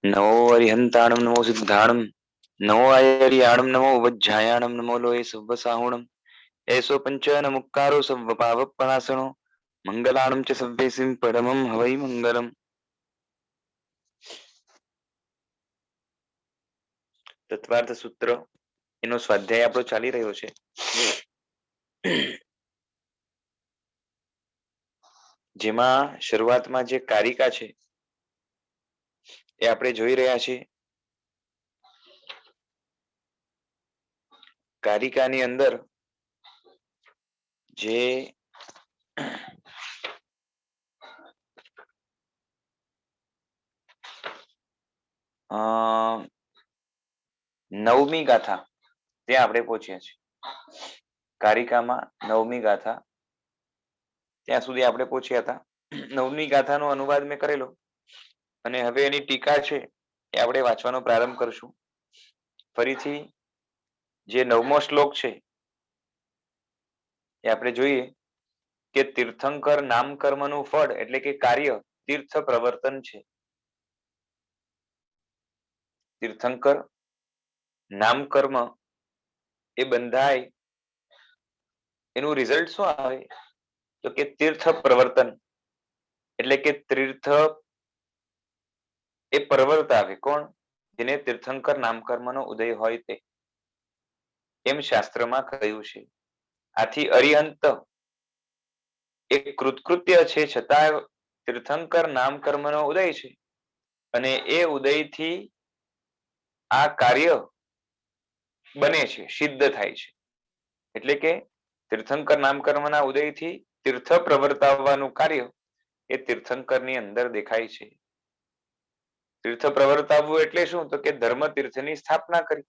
नमो अरिहंताणं नमो सिद्धाणं नमो आयर्याणं नमो वज्झायाणं नमो लोये सव्वसाहुणं एषो पंचन मुक्कारो सव्वपावपनाशनो મંગલાણમ ચ સવ્યેસિમ પરમમ હવૈ મંગલમ. તત્વાર્થ સૂત્ર એનો સ્વાધ્યાય આપણો ચાલી રહ્યો છે. જેમાં શરૂઆતમાં જે કારિકા છે એ આપણે જોઈ રહ્યા છીએ. કારિકાની અંદર જે નવમી ગાથા ત્યાં આપણે પહોંચ્યા છીએ. કારિકામાં નવમી ગાથા ત્યાં સુધી આપણે પહોંચ્યા હતા. નવમી ગાથાનો અનુવાદ મેં કરેલો અને હવે એની ટીકા છે એ આપણે વાંચવાનો પ્રારંભ કરશું. ફરીથી જે નવમો શ્લોક છે એ આપણે જોઈએ કે તીર્થંકર નામ કર્મનું ફળ એટલે કે કાર્ય તીર્થ પ્રવર્તન છે. તીર્થંકર નામ કર્મ એ બંધાય એનું રિઝલ્ટ શું આવે તો કે તીર્થ પ્રવર્તન એટલે કે તીર્થ એ પ્રવર્ત આવે. કોણ? જેને તીર્થંકર નામ કર્મનો ઉદય હોય તે, એમ શાસ્ત્રમાં કહ્યું છે. આથી અરિહંત એ કૃતકૃત્ય છે છતાં તીર્થંકર નામ કર્મનો ઉદય છે અને એ ઉદયથી આ કાર્ય બને છે, સિદ્ધ થાય છે. એટલે કે તીર્થંકર નામ કર્મના ઉદયથી તીર્થ પ્રવર્તાવવાનું કાર્ય એ તીર્થંકરની અંદર દેખાય છે. તીર્થ પ્રવર્તાવવું એટલે શું? તો કે ધર્મ તીર્થની સ્થાપના કરી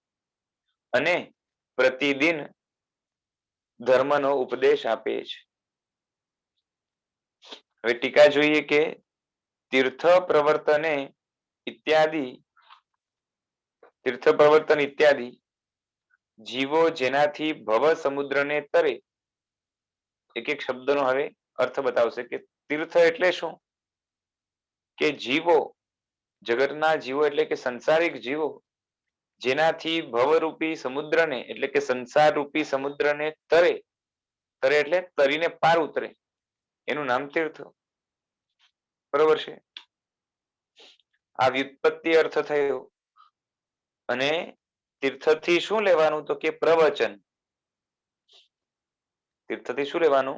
અને પ્રતિદિન ધર્મનો ઉપદેશ આપે છે. હવે ટીકા જોઈએ કે તીર્થ પ્રવર્તન ઇત્યાદિ જીવો જેનાથી ભવ સમુદ્રને તરે. એક એક શબ્દનો હવે અર્થ બતાવશે કે તીર્થ એટલે શું? કે જીવો, જગતના જીવો એટલે કે સંસારિક જીવો જેનાથી ભવરૂપી સમુદ્રને એટલે કે સંસાર રૂપી સમુદ્રને તરે. તરે એટલે તરીને પાર ઉતરે, એનું નામ તીર્થ. બરોબર છે? આ વ્યુત્પત્તિ અર્થ થયો. અને તીર્થથી શું લેવાનું? તો કે પ્રવચન. તીર્થથી શું લેવાનું?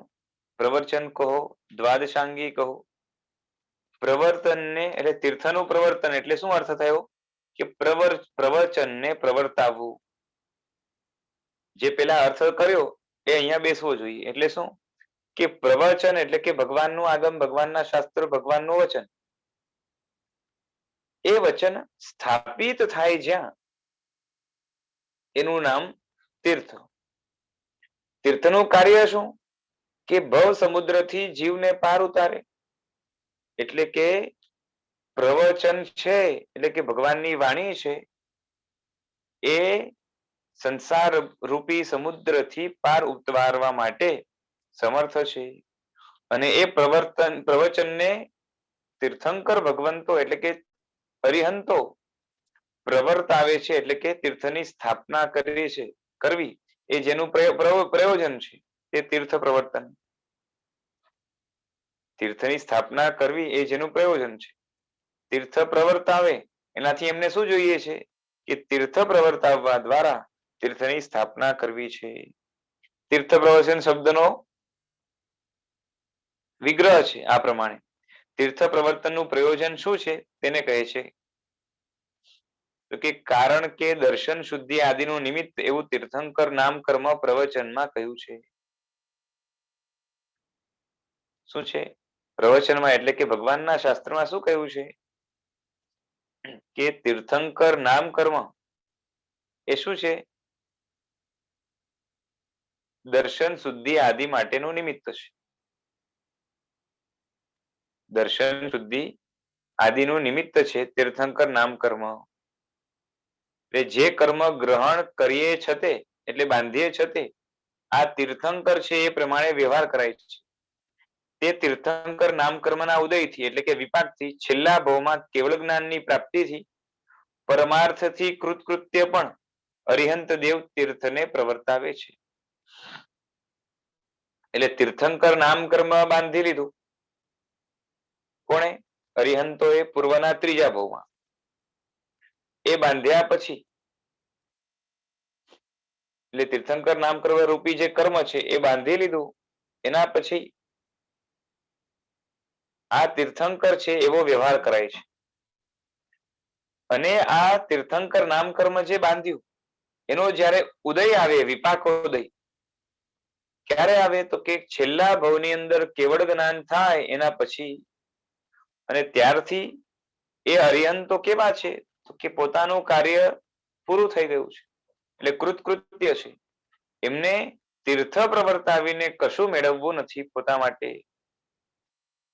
પ્રવચન કહો, દ્વાદશાંગી કહો. પ્રવર્તનને એટલે તીર્થનું પ્રવર્તન એટલે શું અર્થ થયો? કે પ્રવચનને પ્રવર્તાવવું. જે પેલા અર્થ કર્યો એ અહીંયા બેસવો જોઈએ. એટલે શું? કે પ્રવચન એટલે કે ભગવાનનું આગમ, ભગવાનના શાસ્ત્ર, ભગવાનનું વચન. એ વચન સ્થાપિત થાય જ્યાં એનું નામ તીર્થ. તીર્થનું કાર્ય શું? કે ભવ સમુદ્રથી જીવને પાર ઉતારે. એટલે કે પ્રવચન છે એટલે કે ભગવાનની વાણી છે એ સંસાર રૂપી સમુદ્રથી પાર ઉતારવા માટે સમર્થ છે. અને એ પ્રવચનને તીર્થંકર ભગવંતો એટલે કે અરિહંતો પ્રવર્તાવે છે. એટલે કે તીર્થની સ્થાપના કરવી એ જેનું પ્રયોજન છે તે તીર્થ પ્રવર્તન. તીર્થની સ્થાપના કરવી એ જેનું પ્રયોજન છે. તીર્થ પ્રવર્તાવે એનાથી એમને શું જોઈએ છે? કે તીર્થ પ્રવર્તાવવા દ્વારા તીર્થની સ્થાપના કરવી છે. તીર્થ પ્રવચન શબ્દનો વિગ્રહ છે આ પ્રમાણે. તીર્થ પ્રવર્તનનું પ્રયોજન શું છે તેને કહે છે તો કે કારણ કે દર્શન શુદ્ધિ આદિનું નિમિત્ત એવું તીર્થંકર નામ કર્મ પ્રવચનમાં કહ્યું છે. શું છે પ્રવચનમાં? એટલે કે ભગવાનના શાસ્ત્રમાં શું કહ્યું છે? કે તીર્થંકર નામ કર્મ એ શું છે? દર્શન શુદ્ધિ આદિ માટેનું નિમિત્ત છે. દર્શન શુદ્ધિ આદિનું નિમિત્ત છે તીર્થંકર નામ કર્મ. જે કર્મ ગ્રહણ કરીએ છતે એટલે બાંધીએ છતે આ તીર્થંકર છે એ પ્રમાણે વ્યવહાર કરાય છે. તે તીર્થંકર નામ કર્મના ઉદયથી એટલે કે વિપાકથી છેલ્લા ભાવમાં કેવળ જ્ઞાનની પ્રાપ્તિથી પરમાર્થથી કૃતકૃત્ય પણ અરિહંત દેવ તીર્થને પ્રવર્તાવે છે. એટલે તીર્થંકર નામ કર્મ બાંધી લીધું કોણે? અરિહંતોએ પૂર્વના ત્રીજા ભાવમાં. એ બાંધ્યા પછી એટલે તીર્થંકર નામ કર્મ રૂપી જે કર્મ છે એ બાંધી લીધું. એના પછી આ તીર્થંકર છે એવો વ્યવહાર કરાય છે. અને આ તીર્થંકર નામ કર્મ જે બાંધ્યું એનો જ્યારે ઉદય આવે, વિપાકોદય, ક્યારે આવે? તો કે છેલ્લા ભવની અંદર કેવળ જ્ઞાન થાય એના પછી. અને ત્યારથી એ અરિહંતો કેવા છે? તો કે પોતાનું કાર્ય પૂરું થઈ ગયું છે, એટલે કૃતકૃત્ય છે. એમને તીર્થ પ્રવર્તાવીને કશું મેળવવું નથી પોતા માટે.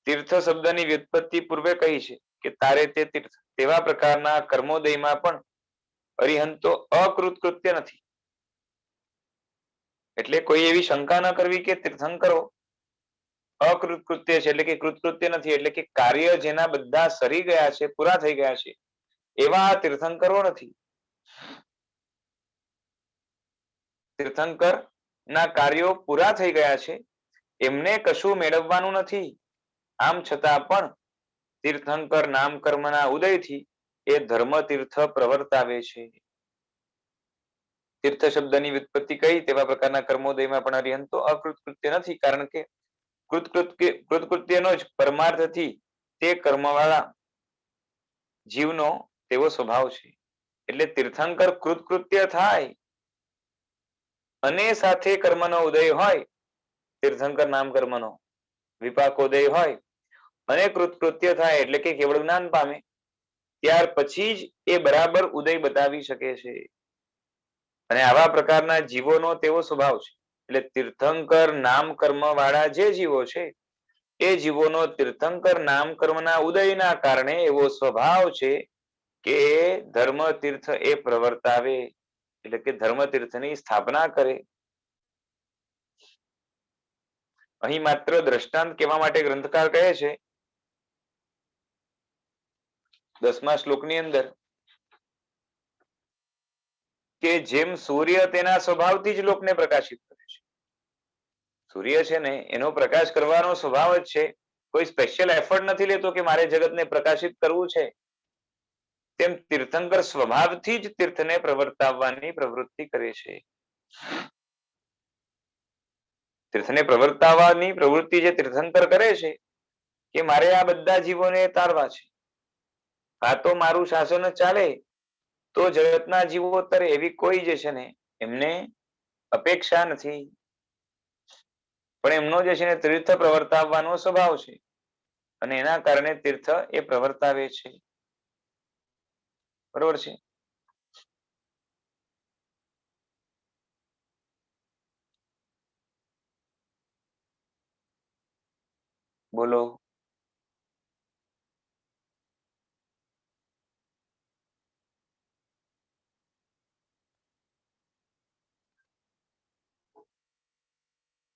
તીર્થ શબ્દની વ્યુત્પત્તિ પૂર્વે કહી છે કે તારે તે તીર્થ. તેવા પ્રકારના કર્મોદયમાં પણ અરિહંતો અકૃતકૃત્ય નથી. એટલે કોઈ એવી શંકા ન કરવી કે તીર્થંકરો અકૃતકૃત્ય છે, એટલે કે કૃતકૃત્ય નથી, એટલે કે કાર્ય જેના બધા સરી ગયા છે, પૂરા થઈ ગયા છે, એવા આ તીર્થંકરો નથી. તીર્થંકર ના કાર્યો પૂરા થઈ ગયા છે, એમને કશું મેળવવાનું નથી. આમ છતાં પણ તીર્થંકર નામ કર્મના ઉદયથી એ ધર્મ તીર્થ પ્રવર્તાવે છે. તીર્થ શબ્દની વ્યુત્પત્તિ કઈ તેવા પ્રકારના કર્મોદયમાં પણ અરિહંતો અકૃતકૃત્ય નથી, કારણ કે કૃતકૃત્યનો જ પરમાર્થથી તે કર્મવાળા જીવનો તેવો સ્વભાવ છે. એટલે તીર્થંકર કૃતકૃત્ય થાય અને સાથે કર્મનો ઉદય હોય, તીર્થંકર નામ કર્મનો વિપાકોદય હોય અને કૃતકૃત્ય થાય એટલે કે કેવળ જ્ઞાન પામે, ત્યાર પછી જ એ બરાબર ઉદય બતાવી શકે છે. અને આવા પ્રકારના જીવોનો તેવો સ્વભાવ છે. એટલે તીર્થંકર નામ કર્મ વાળા જે જીવો છે એ જીવોનો તીર્થંકર નામ કર્મના ઉદયના કારણે એવો સ્વભાવ છે કે ધર્મ તીર્થ એ પ્રવર્તાવે, એટલે કે ધર્મ તીર્થની સ્થાપના કરે. અહીં માત્ર દ્રષ્ટાંત કહેવા માટે ગ્રંથકાર કહે છે 10મા શ્લોકની અંદર કે જેમ સૂર્ય તેના સ્વભાવથી જ લોકને પ્રકાશિત કરે છે. સૂર્ય છે ને એનો પ્રકાશ કરવાનો સ્વભાવ જ છે, કોઈ સ્પેશિયલ એફર્ટ નથી લેતો કે મારે જગતને પ્રકાશિત કરવું છે. તેમ તીર્થંકર સ્વભાવથી જ તીર્થને પ્રવર્તાવવાની પ્રવૃત્તિ કરે છે. તીર્થને પ્રવર્તાવવાની પ્રવૃત્તિ જે તીર્થંકર કરે છે કે મારે આ બધા જીવોને તારવા છે, આ તો મારું શાસન ચાલે તો જગતના જીવો તરે, એવી કોઈ જે છે ને એમને અપેક્ષા નથી. પણ એમનો જે છે ને તીર્થ પ્રવર્તાવવાનો સ્વભાવ છે અને એના કારણે તીર્થ એ પ્રવર્તાવે છે. બરોબર છે? બોલો.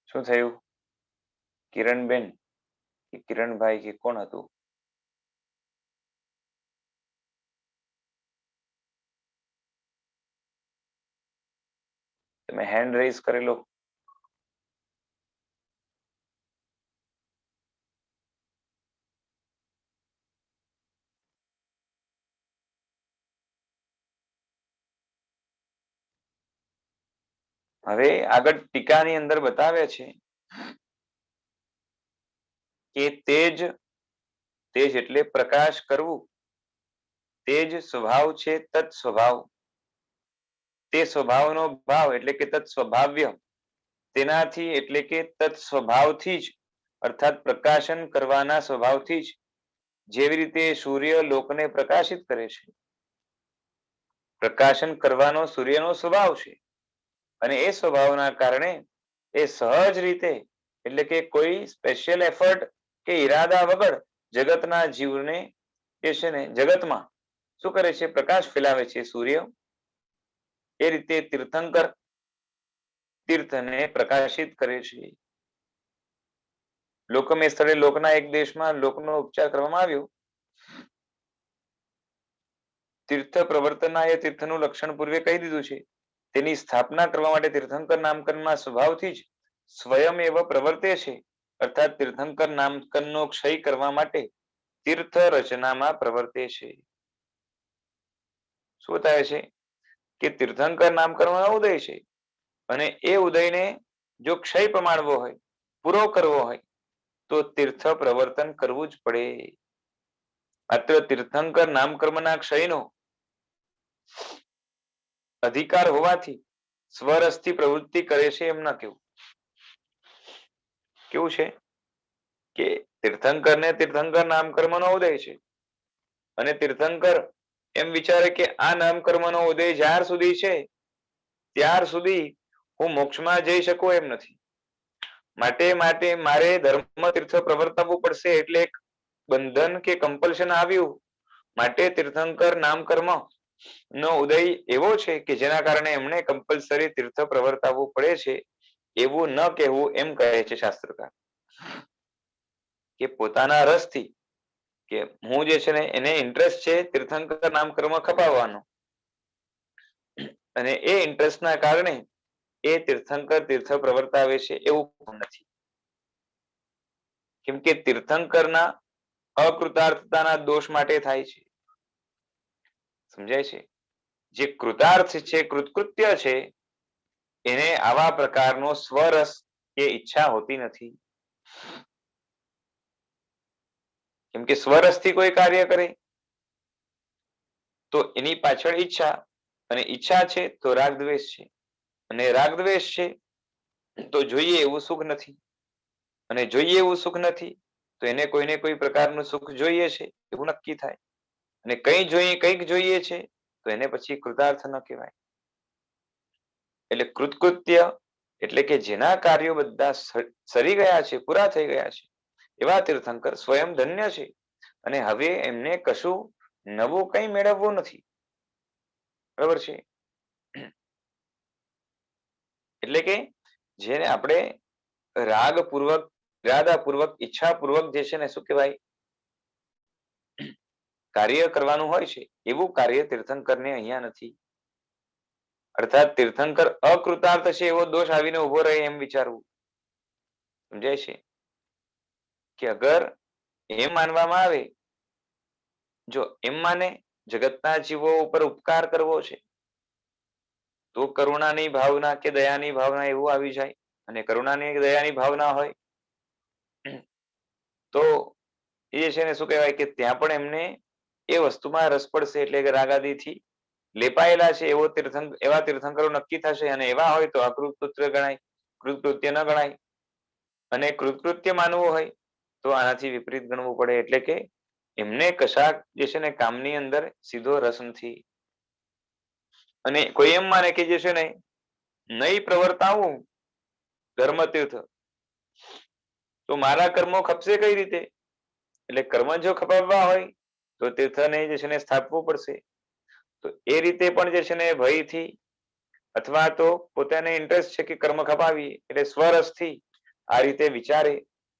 શું થયું? કિરણબેન કે કિરણભાઈ કે કોણ હતું? તમે હેન્ડ રેઝ કરેલો. હવે આગળ ટીકાની અંદર બતાવે છે કે તેજ, તેજ એટલે પ્રકાશ કરવું, તેજ સ્વભાવ છે તત્ સ્વભાવ. તે સ્વભાવનો ભાવ એટલે કે તત્ સ્વભાવ્ય, તેનાથી એટલે કે તત્ સ્વભાવથી જ, અર્થાત પ્રકાશન કરવાના સ્વભાવથી જ, જેવી રીતે સૂર્ય લોકને પ્રકાશિત કરે છે, પ્રકાશન કરવાનો સૂર્યનો સ્વભાવ છે, અને એ સ્વભાવના કારણે એ સહજ રીતે એટલે કે કોઈ સ્પેશિયલ એફર્ટ કે ઈરાદા વગર જગતના જીવને જે છે ને જગતમાં શું કરે છે? પ્રકાશ ફેલાવે છે સૂર્ય. એ રીતે તીર્થંકર તીર્થને પ્રકાશિત કરે છે. લોકમે સ્થળે લોકના એક દેશમાં લોકનો ઉપચાર કરવામાં આવ્યો. તીર્થ પ્રવર્તના એ તીર્થનું લક્ષણ પૂર્વે કહી દીધું છે. તેની સ્થાપના કરવા માટે તીર્થંકર નામકરણમાં સ્વભાવથી જ સ્વયં એવ પ્રવર્તે છે. અર્થાત તીર્થંકર નામકરણનો ક્ષય કરવા માટે તીર્થ રચનામાં પ્રવર્તે છે. શું થાય છે કે તીર્થંકર નામકરણનો ઉદય છે અને એ ઉદયને જો ક્ષય પમાડવો હોય, પૂરો કરવો હોય તો તીર્થ પ્રવર્તન કરવું જ પડે. માત્ર તીર્થંકર નામકર્મના ક્ષયનો અધિકાર હોવાથી સ્વરસથી પ્રવૃત્તિ કરે છે એમ ન કેવું. કેવું છે કે તીર્થંકરને તીર્થંકર નામકર્મનો ઉદય છે અને તીર્થંકર એમ વિચારે કે આ નામકર્મનો ઉદય જ્યાર સુધી છે ત્યાર સુધી હું મોક્ષમાં જઈ શકું એમ નથી. માટે મારે ધર્મ તીર્થ પ્રવર્તવવું પડશે, એટલે એક બંધન કે કમ્પલ્શન આવ્યું. માટે તીર્થંકર નામકર્મ નો ઉદય એવો છે કે જેના કારણે એમને કમ્પલસરી તીર્થ પ્રવર્તાવવું પડે છે. એવું ન કહેવું એમ કહે છે શાસ્ત્રકાર કે પોતાના રસથી કે હું જે છે ને એને ઇન્ટરેસ્ટ છે તીર્થંકર નામકર્મ ખપાવવાનો અને એ ઇન્ટરેસ્ટના કારણે એ તીર્થંકર તીર્થ પ્રવર્તાવે છે એવું નથી. કેમ કે તીર્થંકરના અકૃતાર્થતાના દોષ માટે થાય છે. સમજાય છે? જે કૃતાર્થ છે, કૃતકૃત્ય છે, એને આવા પ્રકારનો સ્વરસ કે ઈચ્છા હોતી નથી. કેમ કે સ્વરસથી કોઈ કાર્ય કરે તો એની પાછળ ઈચ્છા, અને ઈચ્છા છે તો રાગ દ્વેષ છે, અને રાગ દ્વેષ છે તો જોઈએ એવું સુખ નથી, અને જોઈએ એવું સુખ નથી તો એને કોઈને કોઈ પ્રકારનું સુખ જોઈએ છે એવું નક્કી થાય, અને કંઈક જોઈએ છે તો એને પછી કૃતાર્થ ન કહેવાય. એટલે કૃતકૃત્ય એટલે કે જેના કાર્યો બધા સરી ગયા છે, પૂરા થઈ ગયા છે, એવા તીર્થંકર સ્વયં ધન્ય છે અને હવે એમને કશું નવું કંઈ મેળવવું નથી. બરાબર છે? એટલે કે જેને આપણે રાગપૂર્વક, ઇરાદાપૂર્વક, ઈચ્છાપૂર્વક જે છે ને શું કહેવાય કાર્ય કરવાનું હોય છે એવું કાર્ય તીર્થંકરને અહીંયા નથી. અર્થાત તીર્થંકર અકૃતાર્થ છે એવો દોષ આવીને ઉભો રહે એમ વિચારવું. સમજાય છે? કે અગર એમ માનવામાં આવે, જો એમ માને જગતના જીવો ઉપર ઉપકાર કરવો છે તો કરુણાની ભાવના કે દયાની ભાવના એવું આવી જાય, અને કરુણાની દયાની ભાવના હોય તો એ છે ને શું કહેવાય કે ત્યાં પણ એમને એ વસ્તુમાં રસ પડશે, એટલે કે રાગાદીથી લેપાયેલા છે એવા તીર્થંકરો નક્કી થશે, અને એવા હોય તો અકૃતકૃત્ય ગણાય, કૃતકૃત્ય ન ગણાય. અને કૃતકૃત્ય માનવું હોય તો આનાથી વિપરીત ગણવું પડે, એટલે કે એમને કશાક જે છે ને કામની અંદર સીધો રસ નથી. અને કોઈ એમ માને કે જે છે ને નહીં પ્રવર્તાવું ધર્મ તીર્થ તો મારા કર્મો ખપશે કઈ રીતે? એટલે કર્મ જો ખપાવવા હોય તો તીર્થને જે છે ને સ્થાપવું પડશે. તો એ રીતે પણ જે છે ને ભયથી અથવા તો પોતાને ઇન્ટરેસ્ટ છે કે કર્મ ખપાવીએ એટલે સ્વરસથી આ રીતે વિચારે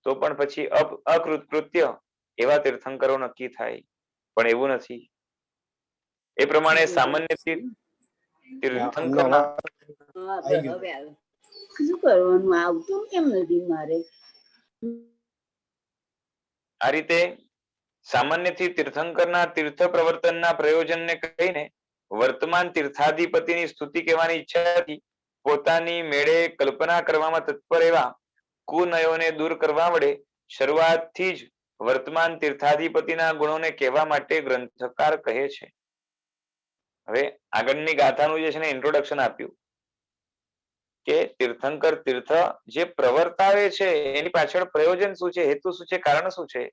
તો પણ પછી અકૃતકૃત્ય એવા તીર્થંકરો નક્કી થાય, પણ એવું નથી. એ પ્રમાણે સામાન્ય તીર્થંકરના શું કરવાનું આવતું કેમ નથી મારે? આ રીતે સામાન્યથી તીર્થંકરના તીર્થ પ્રવર્તનના પ્રયોજનને કહીને વર્તમાન તીર્થાધિપતિની સ્તુતિ કહેવાની ઈચ્છાથી પોતાની મેળે કલ્પના કરવામાં તત્પર એવા કુનયોને દૂર કરવા વડે શરૂઆતથી જ વર્તમાન તીર્થાધિપતિના ગુણોને કહેવા માટે ગ્રંથકાર કહે છે. હવે આગળની ગાથાનું જે છે ને ઇન્ટ્રોડક્શન આપ્યું કે તીર્થંકર તીર્થ જે પ્રવર્તાવે છે એની પાછળ પ્રયોજન શું છે, હેતુ શું છે, કારણ શું છે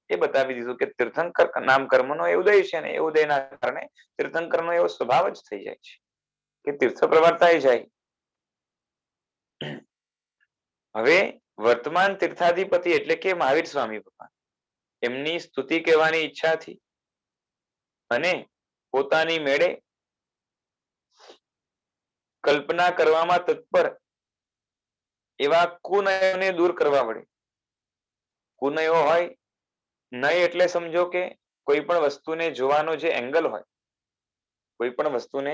એ બતાવી દીધું. કે તીર્થંકર નામ કર્મનો એ ઉદય છે ને એ ઉદયના કારણે તીર્થંકરનો એવો સ્વભાવ જ થઈ જાય છે કે તીર્થ પ્રવર્તાઈ જાય. હવે વર્તમાન તીર્થાધિપતિ એટલે કે મહાવીર સ્વામી ભગવાન એમની સ્તુતિ કહેવાની ઈચ્છાથી અને પોતાની મેળે કલ્પના કરવામાં તત્પર એવા કુનયોને દૂર કરવા વડે. કુનયો હોય, નય એટલે સમજો કે કોઈ પણ વસ્તુને જોવાનો જે એંગલ હોય કોઈ પણ વસ્તુને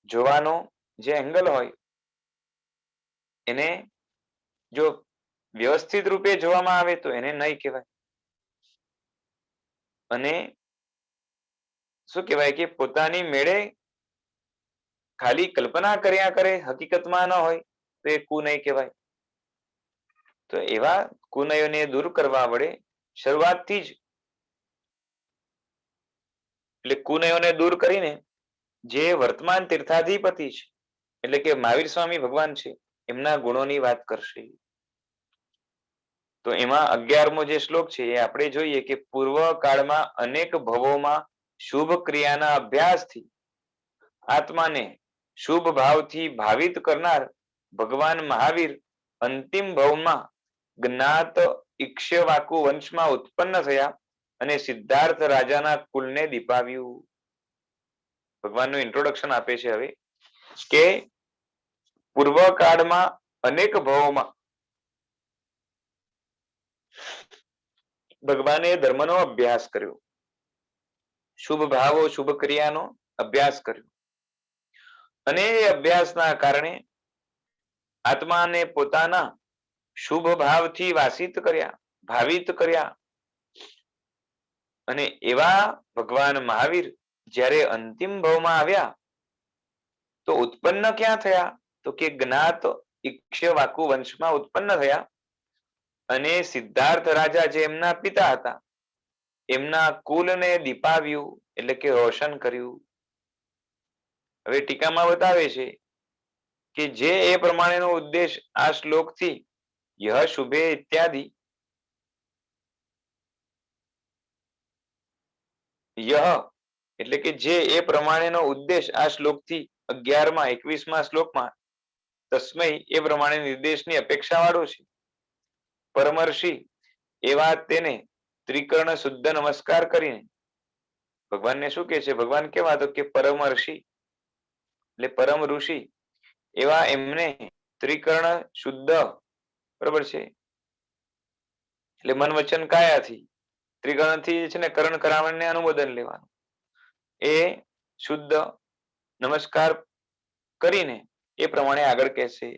જોવાનો જે એંગલ હોય એને જો વ્યવસ્થિત રૂપે જોવામાં આવે તો એને નય કહેવાય. અને શું કહેવાય કે પોતાની મેળે ખાલી કલ્પના કર્યા કરે, હકીકતમાં ન હોય તો એ કુનય કહેવાય. તો એવા કુનયોને દૂર કરવા વડે શરૂઆતથી જ એટલે કુનયોને દૂર કરીને જે વર્તમાન તીર્થાધિપતિ છે એટલે કે મહાવીર સ્વામી ભગવાન છે એમના ગુણોની વાત કરશે. તો એમાં 11મો જે શ્લોક છે એ આપણે જોઈએ કે પૂર્વ કાળમાં અનેક ભવોમાં શુભ ક્રિયાના અભ્યાસથી આત્માને શુભ ભાવથી ભાવિત કરનાર ભગવાન મહાવીર અંતિમ ભવમાં જ્ઞાત ઇક્ષ્વાકુ વંશમાં ઉત્પન્ન થયા અને સિદ્ધાર્થ રાજાના કુલને દીપાવ્યું. ભગવાનનું ઇન્ટ્રોડક્શન આપે છે હવે કે પૂર્વ કાળમાં અનેક ભવોમાં ભગવાને ધર્મનો અભ્યાસ કર્યો, શુભ ભાવો શુભ ક્રિયાનો અભ્યાસ કર્યો અને એ અભ્યાસના કારણે આત્માને પોતાના શુભ ભાવથી વાસિત કર્યા, ભાવિત કર્યા. અને એવા ભગવાન મહાવીર જ્યારે અંતિમ ભવમાં આવ્યા તો ઉત્પન્ન ક્યાં થયા? તો કે જ્ઞાત ઇક્ષ્વાકુ વંશમાં ઉત્પન્ન થયા અને સિદ્ધાર્થ રાજા જે એમના પિતા હતા એમના કુલને દીપાવ્યું એટલે કે રોશન કર્યું. હવે ટીકામાં બતાવે છે કે જે એ પ્રમાણેનો ઉદ્દેશ આ શ્લોકથી યહ શુભે ઇત્યાદિ યહ એટલે કે જે એ પ્રમાણેનો ઉદ્દેશ આ શ્લોકથી 11માં 21માં શ્લોકમાં તસ્મૈ એ પ્રમાણે નિર્દેશની અપેક્ષા વાળો છે. પરમર્ષિ એવા તેને ત્રિકર્ણ શુદ્ધ નમસ્કાર કરીને ભગવાનને શું કહે છે? ભગવાન કેવા? તો કે પરમર્ષિ એટલે પરમ ઋષિ એવા એમને ત્રિકર્ણ શુદ્ધ, બરોબર છે, એટલે મન વચન કાયાથી ત્રિકર્ણથી છે ને કર્ણ કરાવણને અનુમોદન લેવાનું એ શુદ્ધ નમસ્કાર કરીને એ પ્રમાણે આગળ કહેશે.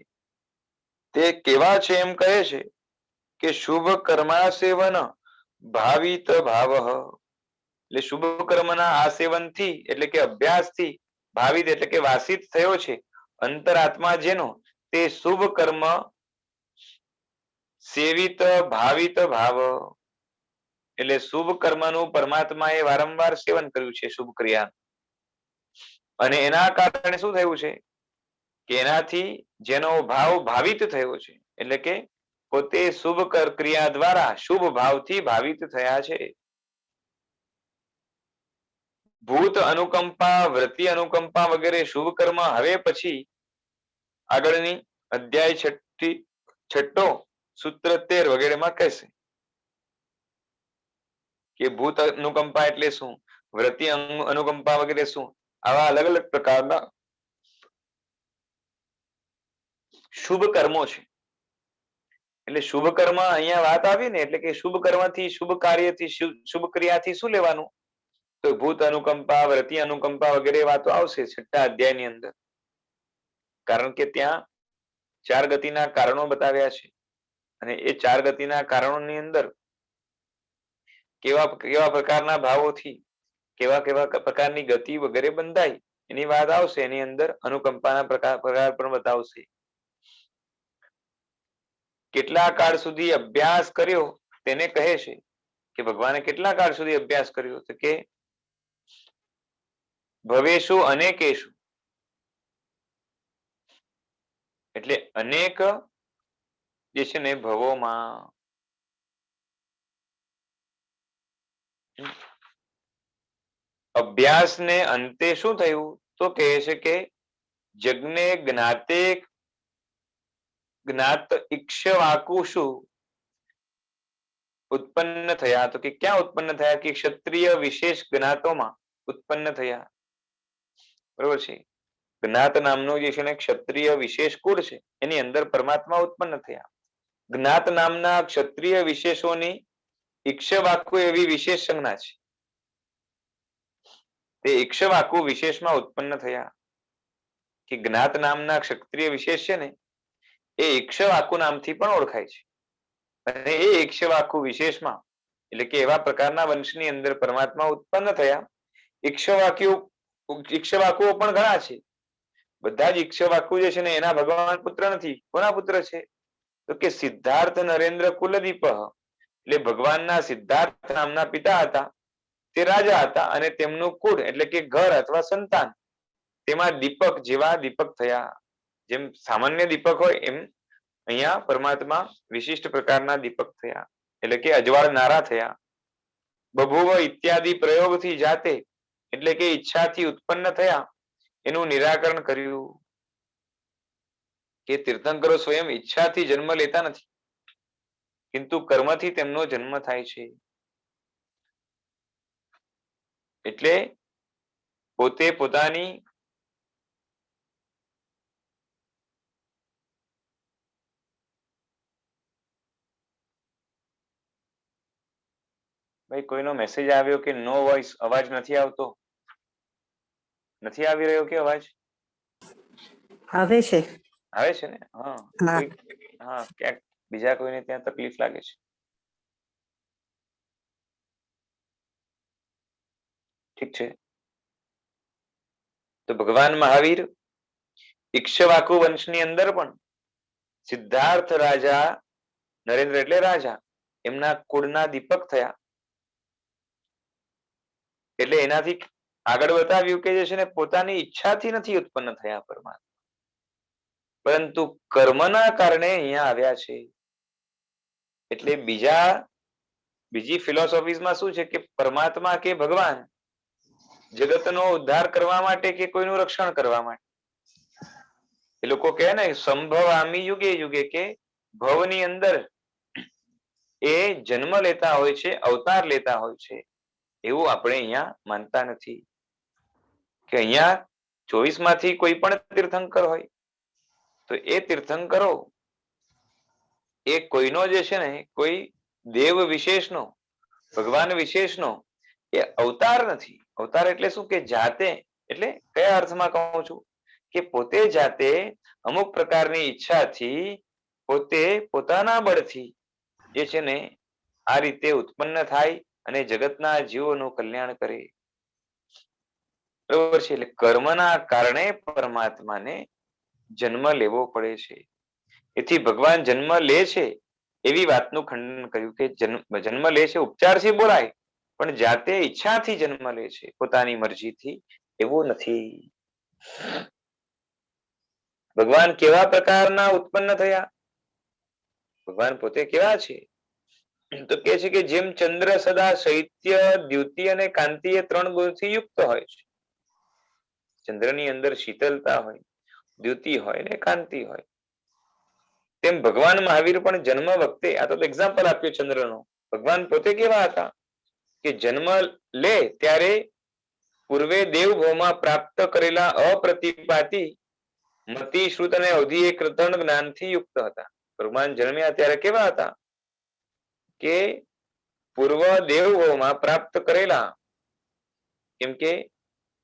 તે કેવા છે એમ કહે છે કે શુભ કર્મા સેવન ભાવિત ભાવ એટલે શુભ કર્મના આ સેવનથી એટલે કે અભ્યાસથી ભાવિત એટલે કે વાસિત થયો છે અંતરાત્મા જેનો તે શુભ કર્મ સેવિત ભાવિત ભાવ એટલે શુભ કર્મનું પરમાત્માએ વારંવાર સેવન કર્યું છે શુભ ક્રિયા અને એના કારણે શું થયું છે કે એનાથી જેનો ભાવ ભાવિત થયો છે એટલે કે પોતે શુભ ક્રિયા દ્વારા શુભ ભાવથી ભાવિત થયા છે. ભૂત અનુકંપા, વૃત્તિ અનુકંપા વગેરે શુભ કર્મ હવે પછી આગળની અધ્યાય છઠ્ઠો સૂત્ર 13 વગેરેમાં કહેશે કે ભૂત અનુકંપા એટલે શું, વૃત્તિ અનુકંપા વગેરે શું, આવા અલગ અલગ પ્રકારના શુભ કર્મો છે. એટલે શુભ કર્મ અહીંયા વાત આવી ને એટલે કે શુભ કર્મથી શુભ કાર્યથી શુભ ક્રિયાથી શું લેવાનું? તો ભૂત અનુકંપા, વૃત્તિ અનુકંપા વગેરે વાતો આવશે છઠ્ઠા અધ્યાયની અંદર. કારણ કે ત્યાં 4 ગતિના કારણો બતાવ્યા છે અને એ 4 ગતિના કારણોની અંદર કેવા કેવા પ્રકારના ભાવોથી કેવા કેવા પ્રકારની ગતિ વગેરે બંધાય એની વાત આવશે. એની અંદર અનુકંપાના પ્રકાર પણ બતાવશે. કેટલા કાળ સુધી અભ્યાસ કર્યો તેને કહે છે કે ભગવાને કેટલા કાળ સુધી અભ્યાસ કર્યો? તો કે ભવેશુ અનેકેશુ એટલે અનેક જે છે ને ભવોમાં. અભ્યાસને અંતે શું થયું? તો કહે છે કે જગને જ્ઞાતે જ્ઞાત ઇક્ષ્વાકુષુ ઉત્પન્ન થયા. તો કે ક્યાં ઉત્પન્ન થયા? કે ક્ષત્રિય વિશેષ જ્ઞાતોમાં ઉત્પન્ન થયા. બરોબર છે. જ્ઞાત નામનું જે છે ને ક્ષત્રિય વિશેષ કુળ છે એની અંદર પરમાત્મા ઉત્પન્ન થયા. જ્ઞાત નામના ક્ષત્રિય વિશેષોની ઇક્ષ્વાકુ એવી વિશેષ સંજ્ઞા છે. તે ઈક્ષ્વાકુ વિશેષમાં ઉત્પન્ન થયા. કે જ્ઞાત નામના ક્ષત્રિય વિશેષ છે ને એ ઈક્ષ્વાકુ નામથી પણ ઓળખાય છે. અને એ ઈક્ષ્વાકુ વિશેષમાં એટલે કે એવા પ્રકારના વંશની અંદર પરમાત્મા ઉત્પન્ન થયા. ઈક્ષ્વાકુઓ પણ ઘણા છે. બધા જ ઈક્ષ્વાકુ જે છે ને એના ભગવાન પુત્ર નથી. કોના પુત્ર છે? તો કે સિદ્ધાર્થ નરેન્દ્ર કુલદીપ, એટલે ભગવાનના સિદ્ધાર્થ નામના પિતા હતા. તે રાજા હતા અને તેમનું કુળ એટલે કે ઘર અથવા સંતાન તેમાં દીપક જેવા દીપક થયા. જેમ સામાન્ય દીપક હોય એમ અહીંયા પરમાત્મા વિશિષ્ટ પ્રકારના દીપક થયા એટલે કે અજવાળનારા થયા. બભુવ ઇત્યાદિ પ્રયોગથી જાતે એટલે કે ઈચ્છાથી ઉત્પન્ન થયા એનું નિરાકરણ કર્યું. કે તીર્થંકરો સ્વયં ઈચ્છાથી જન્મ લેતા નથી, કિંતુ કર્મથી તેમનો જન્મ થાય છે. એટલે પોતે પોતાની ભાઈ કોઈનો મેસેજ આવ્યો કે નો વોઇસ, અવાજ નથી આવતો. નથી આવી રહ્યો કે અવાજ? આવે છે. આવે છે ને? હા, હા. હા, ક્યાંક બીજા કોઈને ત્યાં તકલીફ લાગે છે. ઠીક છે. તો ભગવાન મહાવીર ઈક્ષ્વાકુ વંશની અંદર પણ સિદ્ધાર્થ રાજા, નરેન્દ્ર એટલે રાજા, એમના કુળના દીપક થયા. એટલે એનાથી આગળ બતાવ્યું કે જે છે ને પોતાની ઈચ્છાથી નથી ઉત્પન્ન થયા પરમાત્મા, પરંતુ કર્મના કારણે અહીંયા આવ્યા છે. એટલે બીજી ફિલોસોફીઝમાં શું છે કે પરમાત્મા કે ભગવાન જગતનો ઉદ્ધાર કરવા માટે કે કોઈનું રક્ષણ કરવા માટે. એ લોકો કહે ને સંભવામી યુગે યુગે, કે ભવની અંદર એ જન્મ લેતા હોય છે, અવતાર લેતા હોય છે. એવું આપણે અહીંયા માનતા નથી કે અહીંયા 24 માંથી કોઈ પણ તીર્થંકર હોય તો એ તીર્થંકરો એ કોઈનો જે છે ને કોઈ દેવ વિશેષનો, ભગવાન વિશેષનો એ અવતાર નથી. અવતાર એટલે શું? કે જાતે, એટલે કયા અર્થમાં કહું છું કે પોતે જાતે અમુક પ્રકારની ઈચ્છાથી પોતે પોતાના બળથી જે છે ને આ રીતે ઉત્પન્ન થાય અને જગતના જીવોનું કલ્યાણ કરે. બરોબર છે? એટલે કર્મના કારણે પરમાત્માને જન્મ લેવો પડે છે. એથી ભગવાન જન્મ લે છે એવી વાતનું ખંડન કર્યું કે જન્મ લે છે ઉપચારથી બોલાય, પણ જાતે ઈચ્છાથી જન્મ લે છે, પોતાની મરજીથી, એવું નથી. ભગવાન કેવા પ્રકારના ઉત્પન્ન થયા? ભગવાન પોતે કેવા છે? તો કે છે કે જેમ ચંદ્ર સદા શૈત્ય, દ્યુતિ અને કાંતિ એ 3 ગુણથી યુક્ત હોય છે. ચંદ્રની અંદર શીતલતા હોય, દ્યુતિ હોય ને કાંતિ હોય, તેમ ભગવાન મહાવીર પણ જન્મ વખતે, આ તો એક્ઝામ્પલ આપ્યું ચંદ્રનો, ભગવાન પોતે કેવા હતા કે જન્મ લે ત્યારે પૂર્વે દેવભવમાં પ્રાપ્ત કરેલા અપ્રતિપાતી મતિ, શ્રુત અને અવધિ એ કૃતજ્ઞ જ્ઞાનથી યુક્ત હતા. ભગવાન જન્મ્યા ત્યારે કેવા હતા કે પૂર્વ દેવભવમાં પ્રાપ્ત કરેલા, કેમ કે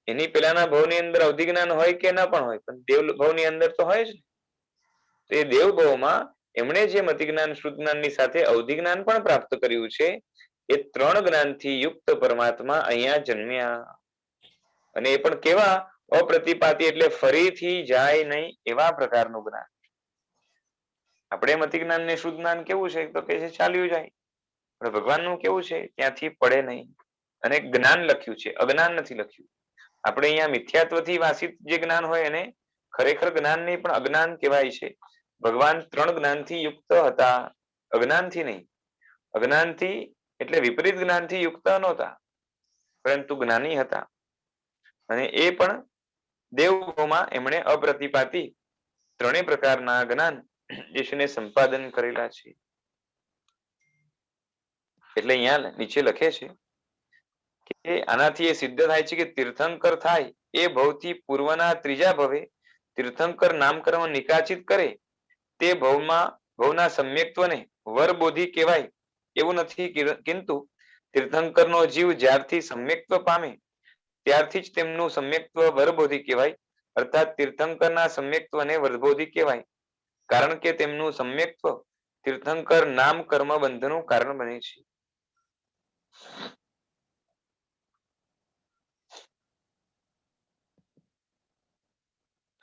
એની પેલાના ભવની અંદર અવધિ જ્ઞાન હોય કે ના પણ હોય, પણ દેવ ભવની અંદર તો હોય જ. તો એ દેવ ભવમાં એમણે જે મતિ જ્ઞાન, શ્રુત જ્ઞાનની સાથે અવધિ જ્ઞાન પણ પ્રાપ્ત કર્યું છે. એ 3 જ્ઞાનથી યુક્ત પરમાત્મા અહીંયા જન્મ્યા. અને એ પણ કેવા? અપ્રતિપાતી, એટલે ફરીથી જાય નહીં એવા પ્રકારનું જ્ઞાન. આપણે મતિ જ્ઞાન ને શુદ્ધ જ્ઞાન કેવું છે તો કે છે ચાલ્યું જાય, પણ ભગવાનનું કેવું છે? ત્યાંથી પડે નહીં. અને જ્ઞાન લખ્યું છે, અજ્ઞાન નથી લખ્યું. આપણે અહીંયા મિથ્યાત્વથી વાસિત જે જ્ઞાન હોય એને ખરેખર જ્ઞાન નહીં પણ અજ્ઞાન કહેવાય છે. ભગવાન 3 જ્ઞાનથી યુક્ત હતા, અજ્ઞાનથી નહીં. અજ્ઞાનથી એટલે વિપરીત જ્ઞાનથી યુક્ત નહોતા, પરંતુ જ્ઞાની હતા. અને એ પણ દેવભવમાં એમણે અપ્રતિપાતી 3 પ્રકારના જ્ઞાન જે છે સંપાદન કરેલા છે. એટલે અહીંયા નીચે લખે છે કે આનાથી એ સિદ્ધ થાય છે કે તીર્થંકર થાય એ ભવથી પૂર્વના 3જા ભવે તીર્થંકર નામકર્મ નિકાચિત કરે તે ભવના સમ્યક્ત્વને વરબોધી કહેવાય એવું નથી, કિંતુ તીર્થંકરનો જીવ જ્યારથી સમ્યક્ત્વ પામે ત્યારથી જ તેમનું સમ્યક્ત્વ વરબોધી કહેવાય, અર્થાત તીર્થંકરના સમ્યક્ત્વને વરબોધી કહેવાય, કારણ કે તેમનું સમ્યક્ત્વ તીર્થંકર નામ કર્મ બંધનું કારણ બને છે.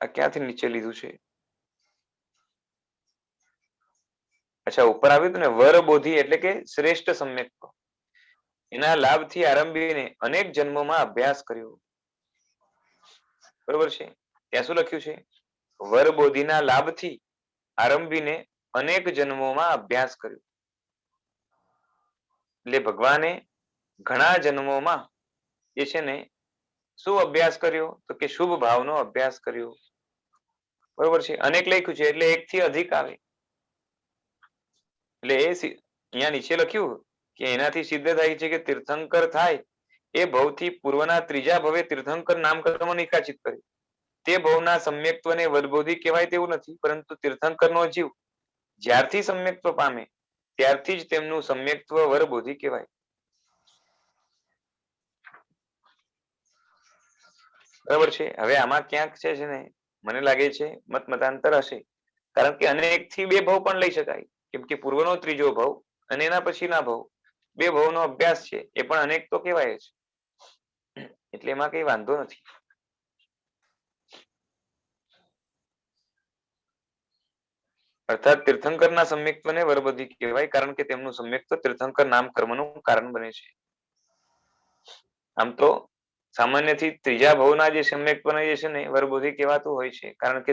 આ ક્યાંથી નીચે લીધું છે? અચ્છા, ઉપર આવ્યું હતું ને, વરબોધી એટલે કે શ્રેષ્ઠ સમ્યક્ત્વ. એના લાભથી આરંભીને અનેક જન્મોમાં અભ્યાસ કર્યો. બરોબર છે? ત્યાં શું લખ્યું છે? વરબોધીના લાભથી આરંભીને અનેક જન્મોમાં અભ્યાસ કર્યો. એટલે ભગવાને ઘણા જન્મોમાં જે છે ને શું અભ્યાસ કર્યો? તો કે શુભ ભાવનો અભ્યાસ કર્યો. બરોબર છે? અનેક લખ્યું છે એટલે એક થી અધિક આવે. એટલે અહીંયા નીચે લખ્યું કે એનાથી સિદ્ધ થાય છે કે તીર્થંકર થાય એ ભવથી પૂર્વના ત્રીજા ભવે તીર્થંકર નામ કર્મ નિકાચિત કરે. તે ભવના સમ્યક્ત્વને વરબોધી કહેવાય તેવું નથી, પરંતુ તીર્થંકરનો જીવ જ્યારથી સમ્યક્ત્વ પામે ત્યારથી જ તેમનું સમ્યક્ત્વ વરબોધી કહેવાય. બરાબર છે? હવે આમાં ક્યાંક છે ને મને લાગે છે મતાંતર હશે, કારણ કે અનેક થી બે ભવ પણ લઈ શકાય, કેમ કે પૂર્વનો ત્રીજો ભવ અને એના પછીના ભવ, બે ભવનો અભ્યાસ છે એ પણ અનેક તો કહેવાય છે, એટલે એમાં કઈ વાંધો નથી. અર્થાત તીર્થંકરના સમ્યક્ત્વને વરબોધી કહેવાય, કારણ કે તેમનું સમ્યક્ત્વ તીર્થંકર નામ કર્મનું કારણ બને છે. આમ તો સામાન્યથી ત્રીજા ભવના જે સમ્યક્ત્વને જે છે ને વરબોધી કહેવાતું હોય છે, કારણ કે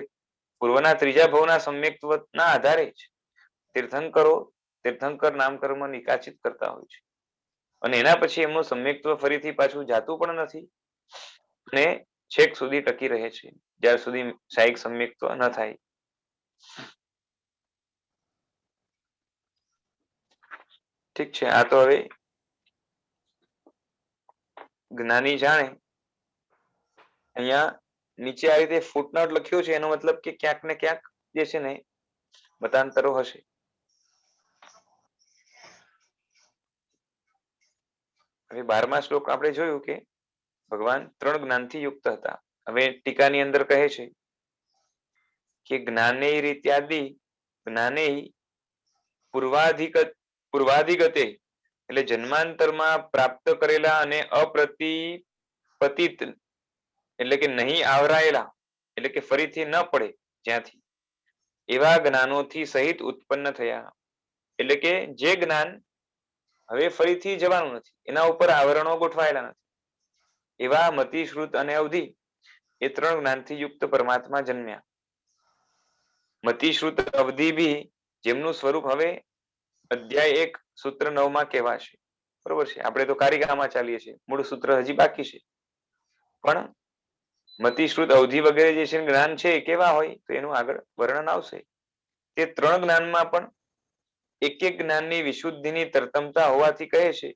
પૂર્વના ત્રીજા ભવના સમ્યક્ત્વના આધારે જ તીર્થંકરો તીર્થંકર નામ કર્મ નિકાચિત કરતા હોય છે, અને એના પછી એમનું સમ્યક્ત્વ ફરીથી પાછું જાતું પણ નથી અને છેક સુધી ટકી રહે છે, જ્યાર સુધી સાહિક સમ્યક્ત્વ ન થાય. ઠીક છે, આ તો હવે જ્ઞાની જાણે. અહીંયા નીચે આ રીતે ફૂટનોટ લખ્યું છે, એનો મતલબ કે ક્યાંક ને ક્યાંક જે છે ને મતાંતરો હશે. હવે 12મા શ્લોક આપણે જોયું કે ભગવાન 3 જ્ઞાનથી યુક્ત હતા. હવે ટીકાની અંદર કહે છે કે જ્ઞાને રીત્યાદિ જ્ઞાને પૂર્વાધિગતે એટલે જન્માંતરમાં પ્રાપ્ત કરેલા અને અપ્રતિપતિત એટલે કે નહીં આવરાયેલા એટલે કે ફરીથી ન પડે જ્યાંથી એવા જ્ઞાનોથી સહિત ઉત્પન્ન થયા. એટલે કે જે જ્ઞાન હવે ફરીથી જવાનું નથી, એના ઉપર આવરણો ગોઠવાયેલા નથી, એવા મતિ, શ્રુત અને અવધિ એ 3 જ્ઞાનથી યુક્ત પરમાત્મા જન્મ્યા. મતિ, શ્રુત, અવધિ બી જેમનું સ્વરૂપ હવે અધ્યાય 1 સૂત્ર 9 માં કહેવાશે. બરોબર છે? આપણે તો કારિકામાં ચાલીએ છીએ, મૂળ સૂત્ર હજી બાકી છે, પણ મતિ, શ્રુત, અવધિ વગેરે જે છે જ્ઞાન છે એ કેવા હોય તો એનું આગળ વર્ણન આવશે. તે 3 જ્ઞાનમાં પણ એક એક જ્ઞાનની વિશુદ્ધિની તરતમતા હોવાથી કહે છે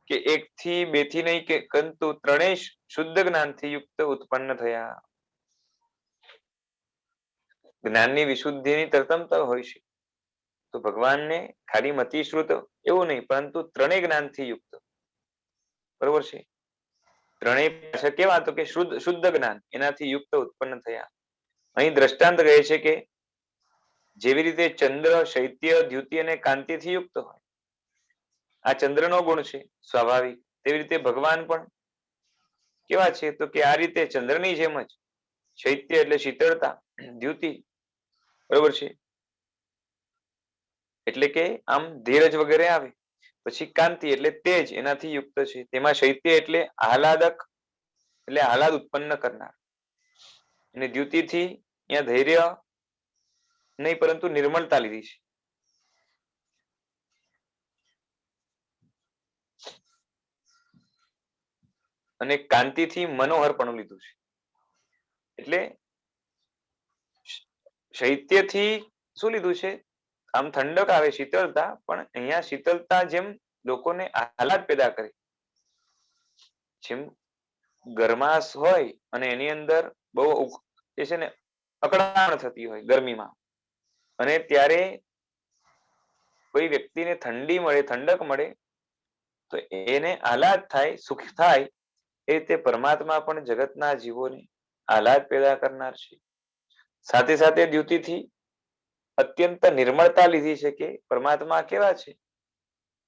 કે 1 થી 2 થી નહીં કે પરંતુ 3 શુદ્ધ જ્ઞાનથી યુક્ત ઉત્પન્ન થયા. જ્ઞાનની વિશુદ્ધિની તરતમતા હોય છે તો ભગવાનને ખાલી મતિ, શ્રુત એવું નહીં, પરંતુ 3 જ્ઞાનથી યુક્ત. બરોબર છે? 3 પાછા કેવા તો કે શુદ્ધ જ્ઞાન એનાથી યુક્ત ઉત્પન્ન થયા. અહીં દ્રષ્ટાંત કહે છે કે જેવી રીતે ચંદ્ર, શૈત્ય, દ્યુતિ અને કાંતિથી યુક્ત હોય, આ ચંદ્રનો ગુણ છે સ્વાભાવિક, તેવી રીતે ભગવાન પણ કેવા છે તો કે આ રીતે ચંદ્રની જેમ જ શૈત્ય એટલે શીતળતા, દ્યુતિ બરોબર છે એટલે કે આમ ધીરજ વગેરે આવે, પછી કાંતિ એટલે તેજ એનાથી યુક્ત છે, તેમાં શૈત્ય એટલે આહલાદક એટલે આહલાદ ઉત્પન્ન કરનાર, અને દ્યુતિથી અહીંયા ધૈર્ય નહીં પરંતુ નિર્મળતા લીધી છે. અને કાંતિથી મનોહરપણું લીધું છે. એટલે શૈત્યથી શું લીધું છે? આમ ઠંડક આવે, શીતળતા, પણ અહીંયા શીતળતા જેમ લોકોને આહલાદ પેદા કરે, જેમ ગરમાશ હોય અને એની અંદર બહુ જે છે ને અકળામણ થતી હોય ગરમીમાં, અને ત્યારે કોઈ વ્યક્તિને ઠંડી મળે, ઠંડક મળે તો એને આહલાદ થાય, સુખ થાય, એ રીતે પરમાત્મા પણ જગતના જીવોને આહલાદ પેદા કરનાર છે. સાથે સાથે દ્યુતિથી અત્યંત નિર્મળતા લીધી છે કે પરમાત્મા કેવા છે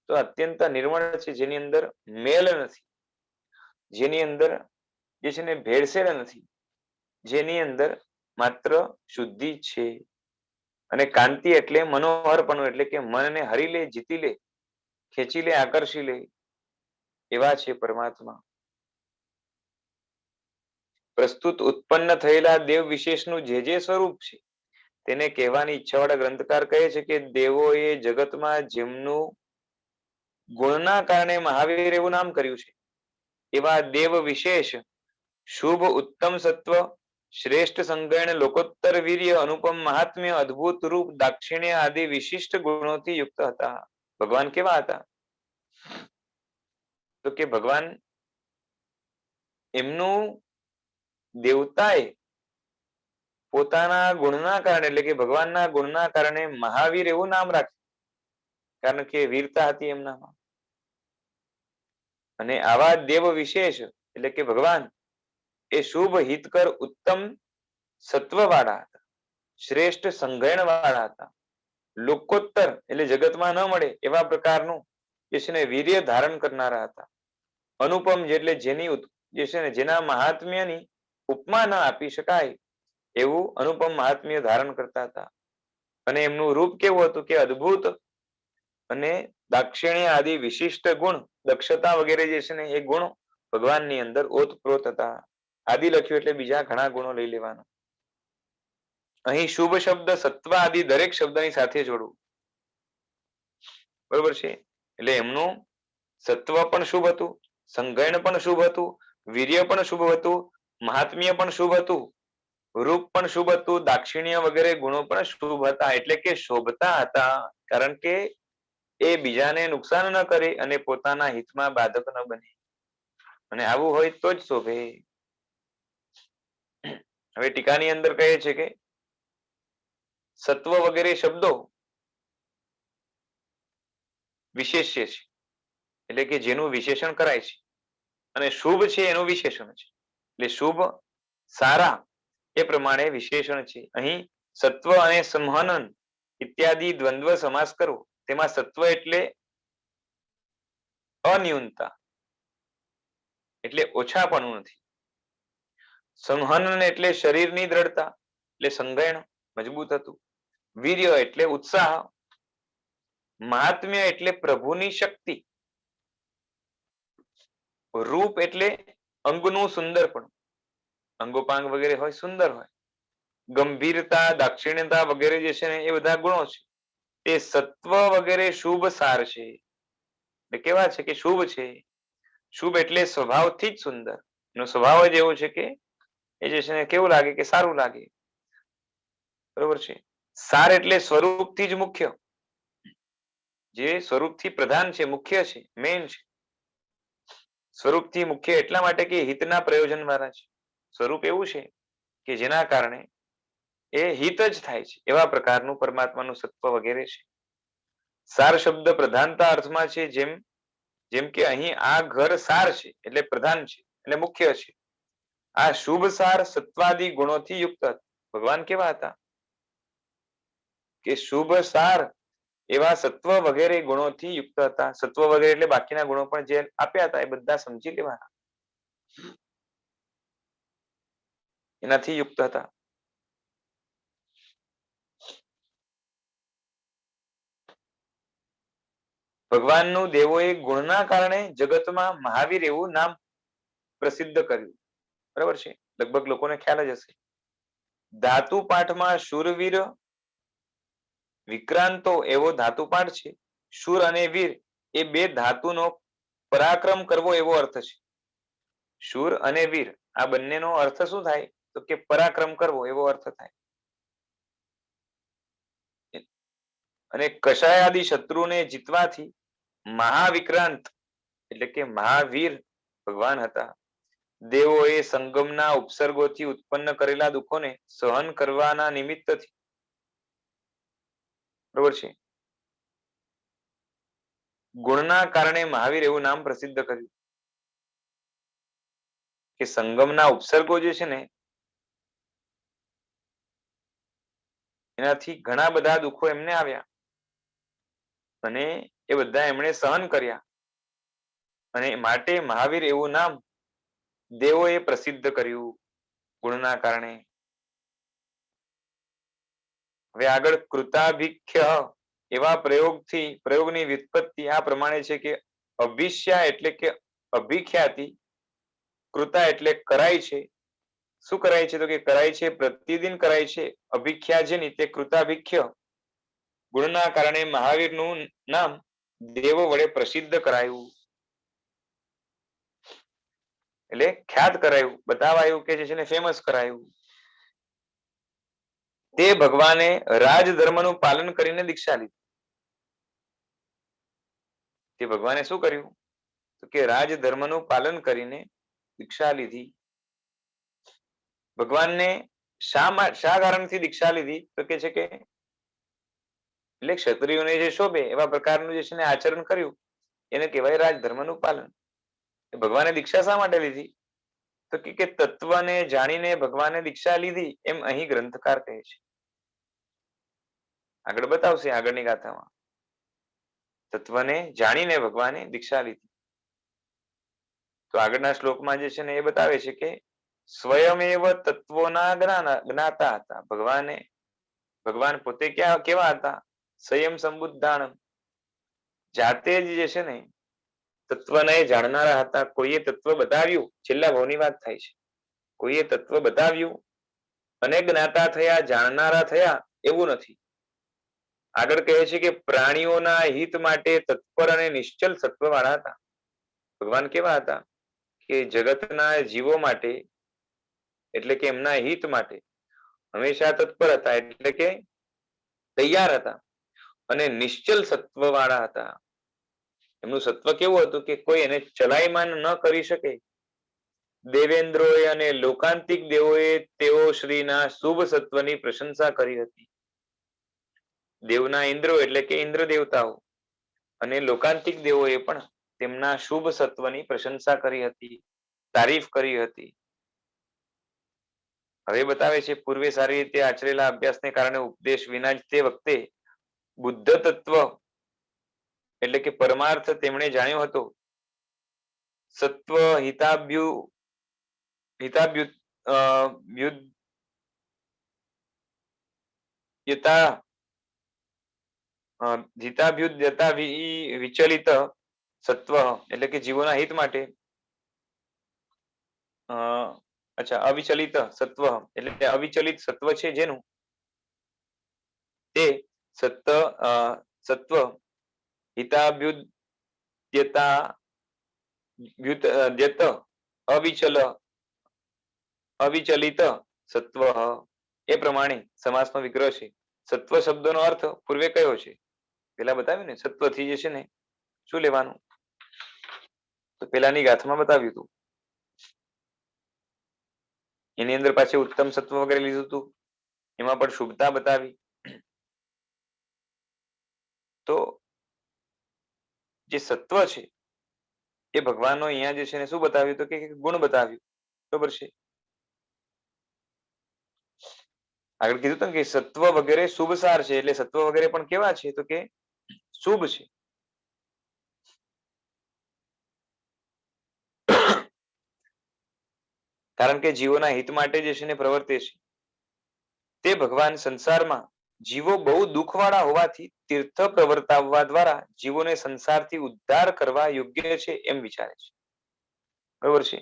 તો અત્યંત નિર્મળ છે, જેની અંદર મેલ નથી, જેની અંદર જે છે ને ભેળસેળ નથી, જેની અંદર માત્ર શુદ્ધિ છે. અને કાંતિ એટલે મનોહરપણું, એટલે કે મનને હરી લે, જીતી લે, ખેંચી લે, આકર્ષી લે, એવા છે પરમાત્મા. પ્રસ્તુત ઉત્પન્ન થયેલા દેવ વિશેષનું જે જે સ્વરૂપ છે તેને કહેવાની ઈચ્છાવાળા ગ્રંથકાર કહે છે કે દેવોએ જગતમાં જેમનું ગુણના કારણે મહાવીર એવું નામ કર્યું છે એવા દેવ વિશેષ શુભ ઉત્તમ સત્વ શ્રેષ્ઠ સંગણ લોકોત્તર વીર્ય અનુપમ મહાત્મ્ય અદ્ભુત રૂપ દાક્ષિણ્ય આદિ વિશિષ્ટ ગુણોથી યુક્ત હતા. ભગવાન કેવા હતા તો કે ભગવાન એમનું દેવતાએ પોતાના ગુણના કારણે, એટલે કે ભગવાનના ગુણના કારણે મહાવીર એવું નામ રાખ્યું, કારણ કે વીરતા હતી એમનામાં. અને આવા દેવ વિશેષ એટલે કે ભગવાન એ શુભ હિતકર ઉત્તમ સત્વવાળા હતા, શ્રેષ્ઠ સંઘર્ણ વાળા હતા, લોકોત્તર એટલે જગતમાં ન મળે એવા પ્રકારનું જે છે ને વીર્ય ધારણ કરનારા હતા, અનુપમ એટલે જેની જે છે ને જેના મહાત્મ્યની ઉપમા ન આપી શકાય એવું અનુપમ મહાત્મ્ય ધારણ કરતા હતા. અને એમનું રૂપ કેવું હતું કે અદ્ભુત અને દાક્ષિણ્ય આદિ વિશિષ્ટ ગુણ, દક્ષતા વગેરે જે છે ને એ ગુણ ભગવાનની અંદર ઓતપ્રોત હતા. આદિ લખ્યું એટલે બીજા ઘણા ગુણો લઈ લેવાના. અહીં શુભ શબ્દ સત્વ આદિ દરેક શબ્દની સાથે જોડવું, બરોબર છે. એટલે એમનું સત્વ પણ શુભ હતું, સંગણ પણ શુભ હતું, વીર્ય પણ શુભ હતું, મહાત્મ્ય પણ શુભ હતું, રૂપ પણ શુભ હતું, દાક્ષિણ્ય વગેરે ગુણો પણ શુભ હતા, એટલે કે શોભતા હતા. કારણ કે એ બીજાને નુકસાન ન કરે અને પોતાના હિતમાં બાધક ન બને, અને આવું હોય તો જ શોભે. હવે ટીકાની અંદર કહે છે કે સત્વ વગેરે શબ્દો વિશેષ્ય છે, એટલે કે જેનું વિશેષણ કરાય છે, અને શુભ છે એનું વિશેષણ છે. એટલે શુભ સારા એ પ્રમાણે વિશેષણ છે. અહીં સત્વ અને સંહનન ઇત્યાદિ દ્વંદ્વ સમાસ કરવો, તેમાં સત્વ એટલે અન્યૂનતા, એટલે ઓછાપણું નથી, સંહનન એટલે શરીરની દ્રઢતા, એટલે સંગયણ મજબૂત હતું, વીર્ય એટલે ઉત્સાહ, મહાત્મ્ય એટલે પ્રભુની શક્તિ, રૂપ એટલે અંગનું સુંદરપણું, અંગોપાંગ વગેરે હોય સુંદર હોય, ગંભીરતા, દાક્ષિણ્યતા વગેરે જે છે ને એ બધા ગુણો છે. તે સત્વ વગેરે શુભ સાર છે. એટલે કેવા છે કે શુભ છે. શુભ એટલે સ્વભાવથી જ સુંદર, એનો સ્વભાવ જ એવો છે કે એ જે છે ને કેવું લાગે કે સારું લાગે, બરોબર છે. સાર એટલે સ્વરૂપથી જ મુખ્ય, જે સ્વરૂપથી પ્રધાન છે, મુખ્ય છે, મેઇન છે. સ્વરૂપથી મુખ્ય એટલા માટે કે હિતના પ્રયોજન વાળા છે. સ્વરૂપ એવું છે કે જેના કારણે એ હિત જ થાય છે, એવા પ્રકારનું પરમાત્માનું સત્વ વગેરે છે. સાર શબ્દ પ્રધાનતા અર્થમાં છે, જેમ કે અહીં આ ઘર સાર છે એટલે પ્રધાન છે, એટલે મુખ્ય છે. આ શુભ સાર સત્વાદી ગુણોથી યુક્ત હતા. ભગવાન કેવા હતા કે શુભ સાર એવા સત્વ વગેરે ગુણોથી યુક્ત હતા. સત્વ વગેરે એટલે બાકીના ગુણો પણ જે આપ્યા હતા એ બધા સમજી લેવાના, એનાથી યુક્ત હતા. ભગવાનનું દેવોએ ગુણના કારણે જગતમાં મહાવીર એવું નામ પ્રસિદ્ધ કર્યું, બરાબર છે. લગભગ લોકોને ખ્યાલ જ હશે. ધાતુ પાઠમાં શૂરવીર વિક્રાંતો એવો ધાતુ પાઠ છે. શૂર અને વીર એ બે ધાતુનો પરાક્રમ કરવો એવો અર્થ છે. શૂર અને વીર આ બંનેનો અર્થ શું થાય તો કે પરાક્રમ કરવો એવો અર્થ થાય. અને કષાય આદિ શત્રુને જીતવાથી મહાવિક્રાંત એટલે કે મહાવીર ભગવાન હતા. દેવોએ સંગમના ઉપસર્ગોથી ઉત્પન્ન કરેલા દુઃખોને સહન કરવાના નિમિત્તથી, બરોબર છે, ગુણના કારણે મહાવીર એવું નામ પ્રસિદ્ધ કર્યું. કે સંગમના ઉપસર્ગો જે છે ને એનાથી ઘણા બધા દુઃખો એમને આવ્યા અને એ બધા એમણે સહન કર્યા અને માટે મહાવીર એવું નામ દેવોએ પ્રસિદ્ધ કર્યું ગુણના કારણે. હવે આગળ કૃતાભિખ્ય એવા પ્રયોગની વ્યુત્પત્તિ આ પ્રમાણે છે કે અભિષ્યા એટલે કે અભિખ્યાતિ, કૃતા એટલે કરાય છે. શું કરાય છે? તો કે કરાય છે પ્રતિદિન કરાય છે. અભિખ્યા જેની તે કૃતાભિખ્ય ગુણના કારણે મહાવીરનું નામ દેવો વડે પ્રસિદ્ધ કરાયું, એટલે ખ્યાત કરાયું, બતાવાયું કે જે છે ને ફેમસ કરાયું. તે ભગવાને રાજધર્મનું પાલન કરીને દીક્ષા લીધી. તે ભગવાને શું કર્યું? તો કે રાજધર્મનું પાલન કરીને દીક્ષા લીધી. ભગવાનને શા કારણથી દીક્ષા લીધી? તો કે છે કે એટલે ક્ષત્રિયોને જે શોભે એવા પ્રકારનું જે છે ને આચરણ કર્યું એને કહેવાય રાજધર્મનું પાલન. ભગવાને દીક્ષા શા માટે લીધી? તો કે તત્વને જાણીને ભગવાને દીક્ષા લીધી એમ અહીં ગ્રંથકાર કહે છે. આગળ બતાવશે આગળની ગાથામાં. તત્વને જાણીને ભગવાને દીક્ષા લીધી. તો આગળના શ્લોકમાં જે છે ને એ બતાવે છે કે સ્વયમેવ તત્વોના જ્ઞાતા હતા. ભગવાન પોતે કેવા હતા? સંયમ સંબુદ્ધાણમ, જાતે જ જે છે ને તત્વને જાણનારા હતા. કોઈએ તત્વ બતાવ્યું, છેલ્લા ભાવની વાત થાય છે, કોઈએ તત્વ બતાવ્યું અને જ્ઞાતા થયા, જાણનારા થયા એવું નથી. આગળ કહે છે કે પ્રાણીઓના હિત માટે તત્પર અને નિશ્ચલ સત્વ વાળા હતા. ભગવાન કેવા હતા? કે જગતના જીવો માટે એટલે કે એમના હિત માટે હંમેશા તત્પર હતા, એટલે કે તૈયાર હતા અને નિશ્ચલ સત્વ વાળા હતા. એમનું સત્વ કેવું હતું કે કોઈ એને ચલાયમાન ન કરી શકે. દેવેન્દ્રોએ અને લોકાંતિક દેવોએ તેઓ શ્રીના શુભ સત્વની પ્રશંસા કરી હતી. દેવના ઇન્દ્રો એટલે કે ઇન્દ્ર દેવતાઓ અને લોકાંતિક દેવોએ પણ તેમના શુભ સત્વની પ્રશંસા કરી હતી, તારીફ કરી હતી. હવે બતાવે છે પૂર્વે સારી રીતે આચરેલા અભ્યાસને કારણે ઉપદેશ વિના જ તે વખતે બુદ્ધ તત્વ એટલે કે પરમાર્થ તેમણે જાણ્યો હતો. સત્વ હિતાભ્યુદયતા વિચલિત સત્વ એટલે કે જીવોના હિત માટે અવિચલિત સત્વ એટલે અવિચલિત સત્વ છે જેનું તે સત્વ હિતાભ્યુદયતા અવિચલિત સત્વ એ પ્રમાણે સમાસનો વિગ્રહ છે. સત્વ શબ્દનો અર્થ પૂર્વે કયો છે? પેલા બતાવ્યું ને સત્વથી જે છે ને શું લેવાનું? તો પેલાની ગાથામાં બતાવ્યું હતું. એની અંદર પાછું ઉત્તમ સત્વ વગેરે લીધું હતું, એમાં પણ શુભતા બતાવી. તો જે સત્વ છે એ ભગવાનનો અહીંયા જે છે ને શું બતાવ્યું? તો કે ગુણ બતાવ્યું. બરોબર છે. આગળ કીધું હતું કે સત્વ વગેરે શુભ સાર છે, એટલે સત્વ વગેરે પણ કેવા છે? તો કે શુભ છે. કારણ કે જીવોના હિત માટે જે છે ને પ્રવર્તે છે. તે ભગવાન સંસારમાં જીવો બહુ દુઃખવાળા હોવાથી તીર્થ પ્રવર્તાવવા દ્વારા જીવોને સંસારથી ઉદ્ધાર કરવા યોગ્ય છે એમ વિચારે છે. બરોબર છે.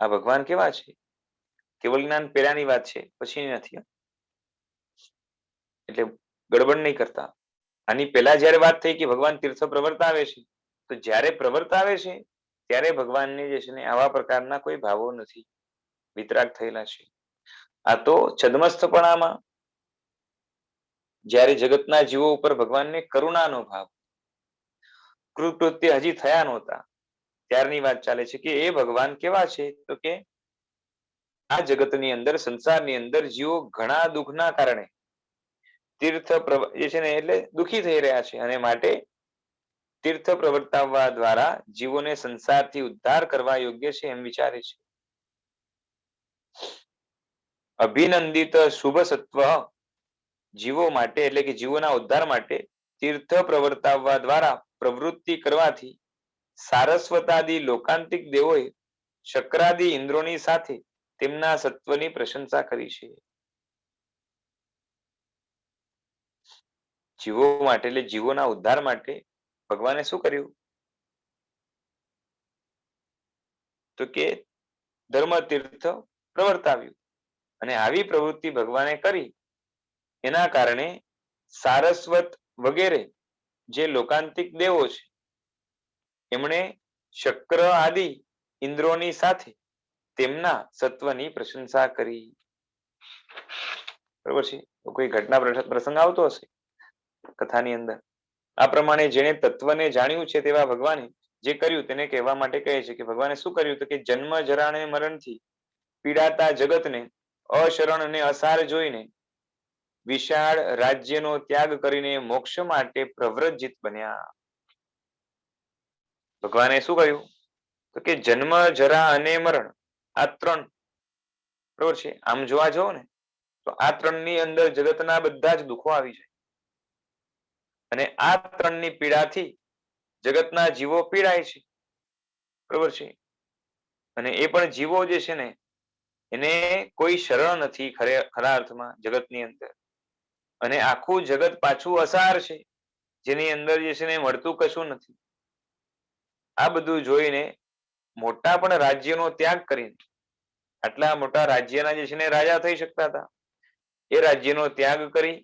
આ ભગવાન કેવા છે? કેવલ જ્ઞાન પેલાની વાત છે, પછીની નથી. એટલે ગડબડ નહીં કરતા. આની પહેલા જયારે વાત થઈ કે ભગવાન તીર્થ પ્રવર્તાવે છે, તો જ્યારે પ્રવર્તાવે છે ત્યારે ભગવાનને જે છે ને આવા પ્રકારના કોઈ ભાવો નથી, વિતરાગ થયેલા છે. આ તો છદ્મસ્થપણામાં જ્યારે જગતના જીવો ઉપર ભગવાનને કરુણાનો ભાવ, કૃતકૃત્ય હજી થયા નહોતા ત્યારની વાત ચાલે છે કે એ ભગવાન કેવા છે? તો કે આ જગતની અંદર, સંસારની અંદર જીવો ઘણા દુઃખના કારણે, તીર્થ જે છે ને એટલે દુઃખી થઈ રહ્યા છે અને માટે તીર્થ પ્રવર્તાવવા દ્વારા જીવોને સંસારથી ઉદ્ધાર કરવા યોગ્ય છે એમ વિચારે છે. અભિનંદિત શુભ સત્વ જીવો માટે એટલે કે જીવોના ઉદ્ધાર માટે તીર્થ પ્રવર્તાવવા દ્વારા પ્રવૃત્તિ કરવાથી સારસ્વતાદી લોકાંતિક દેવોએ શક્રાદી ઇન્દ્રોની સાથે તેમના સત્વની પ્રશંસા કરી છે. જીવો માટે એટલે જીવોના ઉદ્ધાર માટે ભગવાને શું કર્યું? તો કે ધર્મ તીર્થ પ્રવર્તાવ્યું. અને આવી પ્રવૃત્તિ ભગવાને કરી એના કારણે સારસ્વત વગેરે જે લોકાંતિક દેવો છે એમણે શક્ર આદિ ઇન્દ્રોની સાથે તેમના સત્વની પ્રશંસા કરી. બરોબર છે. કોઈ ઘટના પ્રસંગ આવતો હશે કથાની અંદર. આ પ્રમાણે જેને તત્વને જાણ્યું છે તેવા ભગવાને જે કર્યું તેને કહેવા માટે કહે છે કે ભગવાને શું કર્યું? તો કે જન્મ જરા અને મરણથી પીડાતા જગતને અશરણ અને અસાર જોઈને વિશાળ રાજ્યનો ત્યાગ કરીને મોક્ષ માટે પ્રવ્રજિત બન્યા. ભગવાને શું કહ્યું? તો કે જન્મ જરા અને મરણ આ ત્રણ બરોબર છે. આમ જોવા જાઓ ને તો આ ત્રણની અંદર જગતના બધા જ દુઃખો આવી જાય અને આ ત્રણની પીડાથી જગતના જીવો પીડાય છે. બરોબર છે. અને એ પણ જીવો જે છે ને એને કોઈ શરણ નથી ખરા અર્થમાં જગતની અંદર. અને આખું જગત પાછું અસાર છે જેની અંદર જે છે ને મળતું કશું નથી. આ બધું જોઈને મોટા પણ રાજ્યનો ત્યાગ કરીને આટલા મોટા રાજ્યના જે છે ને રાજા થઈ શકતા હતા એ રાજ્યનો ત્યાગ કરી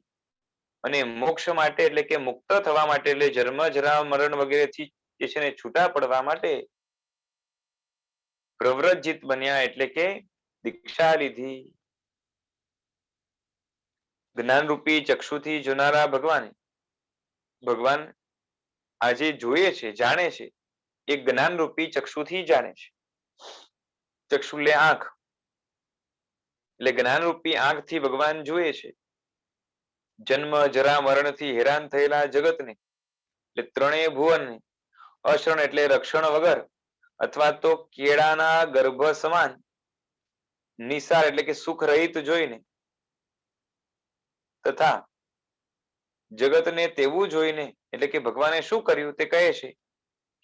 અને મોક્ષ માટે એટલે કે મુક્ત થવા માટે એટલે જન્મ જરા મરણ વગેરેથી જે છે ને છૂટા પડવા માટે પ્રવ્રજિત બન્યા એટલે કે દીક્ષા લીધી. જ્ઞાનરૂપી ચક્ષુથી જોનારા ભગવાન આજે જોઈએ છે જાણે છે એ જ્ઞાનરૂપી ચક્ષુથી જાણે છે. ચક્ષુ એટલે આંખ એટલે જ્ઞાનરૂપી આંખથી ભગવાન જોઈએ છે. જન્મ જરા મરણથી હેરાન થયેલા જગતને એટલે ત્રણેય ભુવનને અશરણ એટલે રક્ષણ વગર અથવા તો કેળાના ગર્ભ સમાન નિસાર એટલે કે સુખ રહિત જોઈને તથા જગતને તેવું જોઈને એટલે કે ભગવાને શું કર્યું તે કહે છે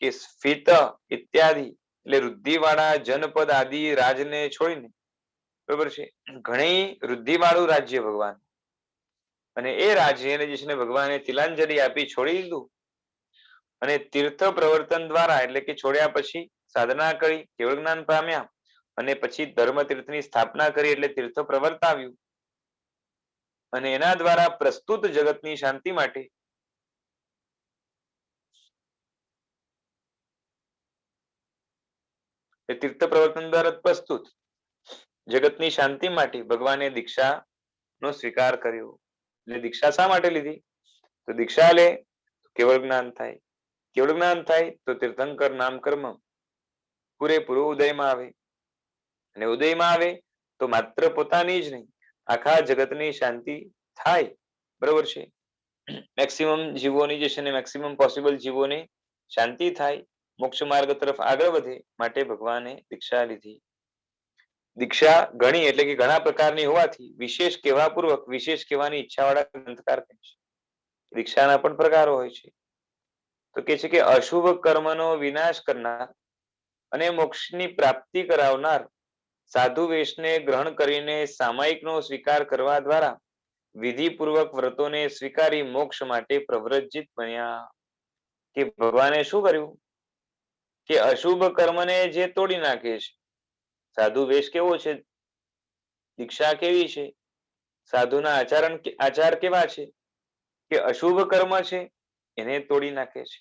કે સ્ફિત ઇત્યાદિ એટલે વૃદ્ધિવાળા જનપદ આદિ રાજને છોડીને બરોબર છે ઘણી વૃદ્ધિવાળું રાજ્ય ભગવાન અને એ રાજ્યને જે છે ને ભગવાને તિલાંજલિ આપી છોડી દીધું અને તીર્થ પ્રવર્તન દ્વારા એટલે કે છોડ્યા પછી સાધના કરી કેવળ જ્ઞાન પામ્યા અને પછી ધર્મ તીર્થની સ્થાપના કરી એટલે તીર્થ પ્રવર્તાવ્યું અને એના દ્વારા પ્રસ્તુત જગતની શાંતિ માટે તીર્થ પ્રવર્તન દ્વારા પ્રસ્તુત જગતની શાંતિ માટે ભગવાને દીક્ષાનો સ્વીકાર કર્યો. એટલે દીક્ષા શા માટે લીધી? તો દીક્ષા લે કેવળ જ્ઞાન થાય, કેવળ જ્ઞાન થાય તો તીર્થંકર નામ કર્મ પૂરેપૂરું ઉદયમાં આવે અને ઉદયમાં આવે તો માત્ર પોતાની જ નહીં આખા જગતની શાંતિ થાય. બરોબર છે. મેક્સિમમ જીવોની જે છે ને મેક્સિમમ પોસિબલ જીવોને શાંતિ થાય, મોક્ષ માર્ગ તરફ આગળ વધે માટે ભગવાને દીક્ષા લીધી. દીક્ષા ઘણી એટલે કે ઘણા પ્રકારની હોવાથી વિશેષ કહેવા પૂર્વક વિશેષ કહેવાની ઈચ્છાવાળા ગ્રંથકાર કહે છે. દીક્ષાના પણ પ્રકારો હોય છે. તો કે છે કે અશુભ કર્મનો વિનાશ કરનાર અને મોક્ષની પ્રાપ્તિ કરાવનાર સાધુ વેશને ગ્રહણ કરીને સામાયિકનો સ્વીકાર કરવા દ્વારા વિધિપૂર્વક વ્રતોને સ્વીકારી મોક્ષ માટે પ્રવ્રજિત બન્યા. કે ભગવાને શું કર્યું કે અશુભ કર્મને જે તોડી નાખે છે. સાધુ વેશ કેવો છે? દીક્ષા કેવી છે? સાધુના આચાર કેવા છે? કે અશુભ કર્મ છે એને તોડી નાખે છે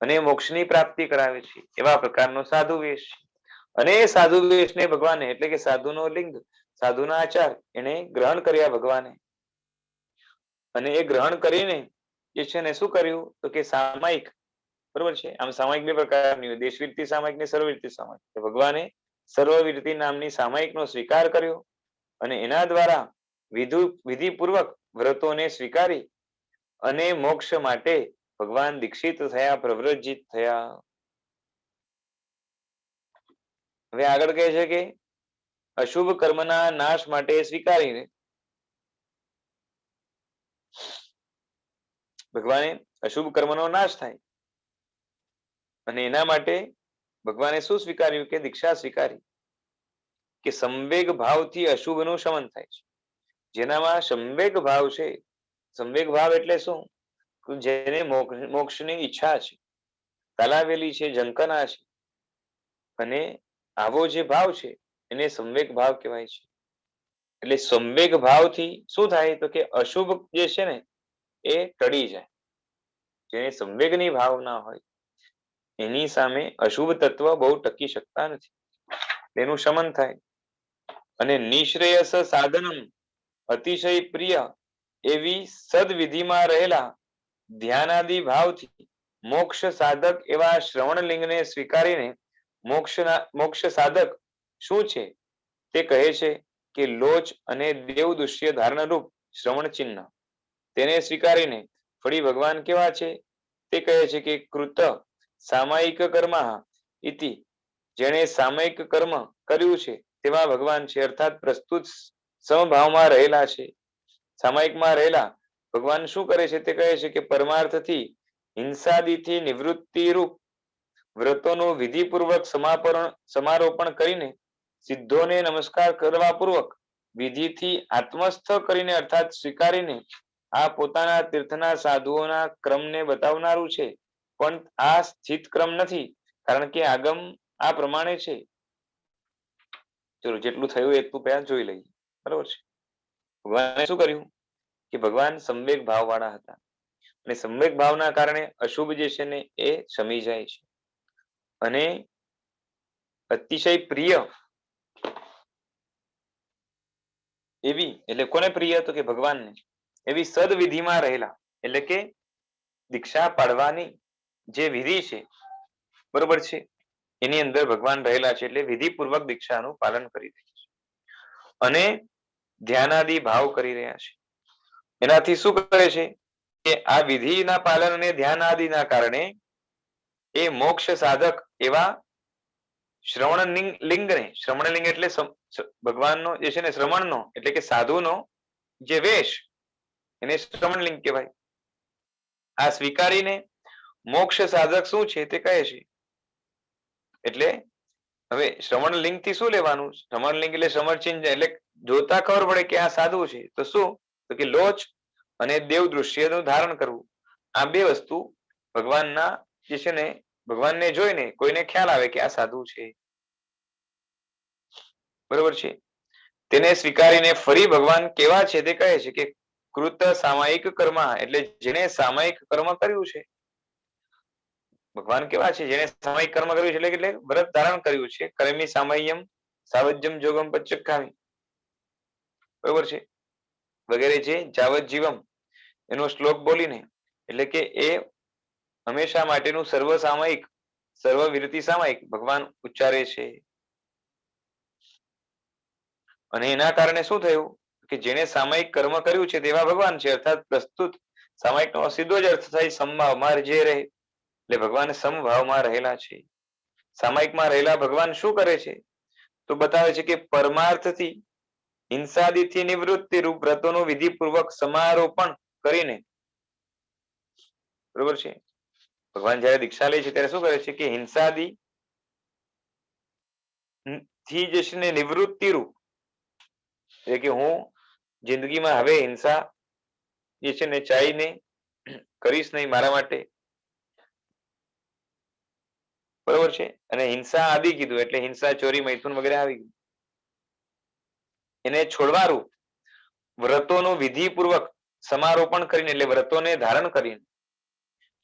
અને મોક્ષની પ્રાપ્તિ કરાવે છે. એવા પ્રકારનો સાધુ વેશ છે. અને એ સાધુ વેશને ભગવાને એટલે કે સાધુનો લિંગ સાધુના આચાર એને ગ્રહણ કર્યા ભગવાને અને એ ગ્રહણ કરીને જે છે ને શું કર્યું તો કે સામાયિક બરોબર છે. આમ સામાયિક બે પ્રકારની હોય, દેશવિરતી સામાયિક ને સર્વવિરતી સામાયિક. ભગવાને સર્વવિરતી નામની સામાયિકનો સ્વીકાર કર્યો અને એના દ્વારા વિધિપૂર્વક વ્રતોને સ્વીકારી અને મોક્ષ માટે ભગવાન દીક્ષિત થયા, પ્રવ્રજિત થયા. હવે આગળ કહે છે કે અશુભ કર્મના નાશ માટે સ્વીકારીને ભગવાને અશુભ કર્મનો નાશ થાય અને એના માટે ભગવાને શું સ્વીકાર્યું કે દીક્ષા સ્વીકારી કે સંવેગ ભાવથી અશુભનું શમન થાય છે. જેનામાં સંવેગ ભાવ છે, સંવેગ ભાવ એટલે શું? જેને મોક્ષની ઈચ્છા છે, તલાવેલી છે, ઝંખના છે, અને આવો જે ભાવ છે એને સંવેગ ભાવ કહેવાય છે. એટલે સંવેગ ભાવથી શું થાય તો કે અશુભ જે છે ને એ ટળી જાય. જેને સંવેગની ભાવના હોય એની સામે અશુભ તત્વ બહુ ટકી શકતા નથી, તેનું શમન થાય. અને નિશ્રેયસ સાધનમ અતિશય પ્રિય એવી સદવિધિમાં રહેલા ધ્યાનાદિ ભાવથી મોક્ષ સાધક એવા શ્રવણલિંગને સ્વીકારીને મોક્ષ સાધક શું છે તે કહે છે કે લોચ અને દેવ દૃશ્ય ધારણરૂપ શ્રવણ ચિહ્ન. તેને સ્વીકારીને ફરી ભગવાન કેવા છે તે કહે છે કે કૃત સામાયિક કર્મ ઇતિ, જેણે સામાયિક કર્મ કર્યું છે તેવા ભગવાન છે. અર્થાત પ્રસ્તુત સમભાવમાં રહેલા છે, સામાયિકમાં રહેલા ભગવાન શું કરે છે તે કહે છે કે પરમાર્થથી હિંસાદિથી નિવૃત્તિ રૂપ વ્રતોનું વિધિપૂર્વક સમારોપણ કરીને સિદ્ધોને નમસ્કાર કરવા પૂર્વક વિધિથી આત્મસ્થ કરીને અર્થાત સ્વીકારીને આ પોતાના તીર્થના સાધુઓના ક્રમને બતાવનારું છે, પણ આ સ્થિત ક્રમ નથી, કારણ કે આગમ આ પ્રમાણે છે. ચલો જેટલું થયું એટલું પહેલા જોઈ લઈએ. બરોબર છે. ભગવાને શું કર્યું કે ભગવાન સંવેગ ભાવ વાળા હતા અને સંવેગ ભાવના કારણે અશુભ જે છે ને એ શમી જાય છે. અને અતિશય પ્રિય એવી, એટલે કોને પ્રિય તો કે ભગવાનને, એવી સદવિધિમાં રહેલા, એટલે કે દીક્ષા પાડવાની જે વિધિ છે બરોબર છે એની અંદર ભગવાન રહેલા છે, એટલે વિધિપૂર્વક દીક્ષાનું પાલન કરી રહ્યા છે અને ધ્યાનાદિ ભાવ કરી રહ્યા છે. એનાથી શું કરે છે કે આ વિધિના પાલન અને ધ્યાન આદિના કારણે એ મોક્ષ સાધક એવા શ્રવણ લિંગને, શ્રવણ લિંગ એટલે ભગવાનનો જે છે ને શ્રવણનો એટલે કે સાધુનો જે વેશ એને શ્રવણ લિંગ કહેવાય. આ સ્વીકારીને મોક્ષ સાધક શું છે તે કહે છે. એટલે હવે શ્રવણ લિંગ થી શું લેવાનું? શ્રવણ લિંગ એટલે શ્રવણ ચિહ્ન, એટલે જોતા ખબર પડે કે આ સાધુ છે. તો શું તો કે લોચ અને દેવ દૃશ્યનું ધારણ કરવું. આ બે વસ્તુ ભગવાનના જે છે ને ભગવાનને જોઈને કોઈને ખ્યાલ આવે કે આ સાધુ છે. બરોબર છે. તેને સ્વીકારીને ફરી ભગવાન કેવા છે તે કહે છે કે કૃત સામાયિક કર્મ, એટલે જેને સામાયિક કર્મ કર્યું છે. ભગવાન કેવા છે? જેને સામાયિક કર્મ કર્યું છે, એટલે વ્રત ધારણ કર્યું છે. કર્મી સામય્યમ સાવજ્યમ જોગમ પચક્ખામી, બરોબર છે, વગેરે જે જાવત જીવમ એનો શ્લોક બોલીને, એટલે કે એ હંમેશા માટેનું સર્વ સામાયિક, સર્વ વિરતિ સામાયિક ભગવાન ઉચ્ચારે છે. અને એના કારણે શું થયું કે જેને સામાયિક કર્મ કર્યું છે તેવા ભગવાન છે. અર્થાત પ્રસ્તુત સામાયિક નો સીધો જ અર્થ થાય સમભાવમાં જે રહે, એટલે ભગવાન સમભાવમાં રહેલા છે. સામાયિકમાં રહેલા ભગવાન શું કરે છે તો બતાવે છે કે પરમાર્થથી હિંસાદિથી નિવૃત્તિ રૂપ વ્રતોનું વિધિપૂર્વક સમારોપણ કરીને, બરોબર છે, ભગવાન જયારે દીક્ષા લે છે ત્યારે શું કરે છે કે હિંસાદિ થી જે છે ને નિવૃત્તિ રૂપ, એટલે કે હું જિંદગીમાં હવે હિંસા જે છે ને ચાહીને કરીશ નહીં મારા માટે, બરોબર છે. અને હિંસા આદિ કીધું એટલે હિંસા, ચોરી, મૈથુન વગેરે આવી ગયું. એને છોડવાનું વ્રતોનું વિધિપૂર્વક સમારોપણ કરીને, એટલે વ્રતોને ધારણ કરીને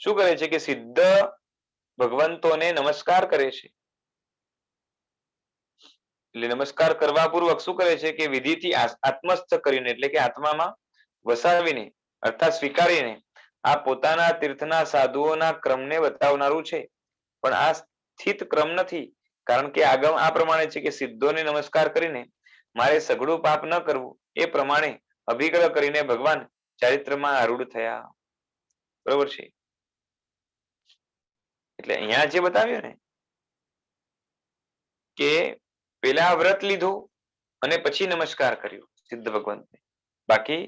શું કરે છે કે સિદ્ધ ભગવંતોને નમસ્કાર કરે છે. એટલે નમસ્કાર કરવા પૂર્વક શું કરે છે કે વિધિથી આત્મસ્થ કરીને, એટલે કે આત્મામાં વસાવીને અર્થાત સ્વીકારીને આ પોતાના તીર્થના સાધુઓના ક્રમને બતાવનારું છે, પણ આ સ્થિત ક્રમ નથી, કારણ કે આગમ આ પ્રમાણે છે કે સિદ્ધોને નમસ્કાર કરીને મારે સઘળું પાપ ન કરવું એ પ્રમાણે અભિગ્રહ કરીને ભગવાન ચારિત્રમાં આરૂઢ થયા. બરોબર છે. એટલે અહીંયા જે બતાવ્યું ને કે પેલા વ્રત લીધું અને પછી નમસ્કાર કર્યું સિદ્ધ ભગવંતને. બાકી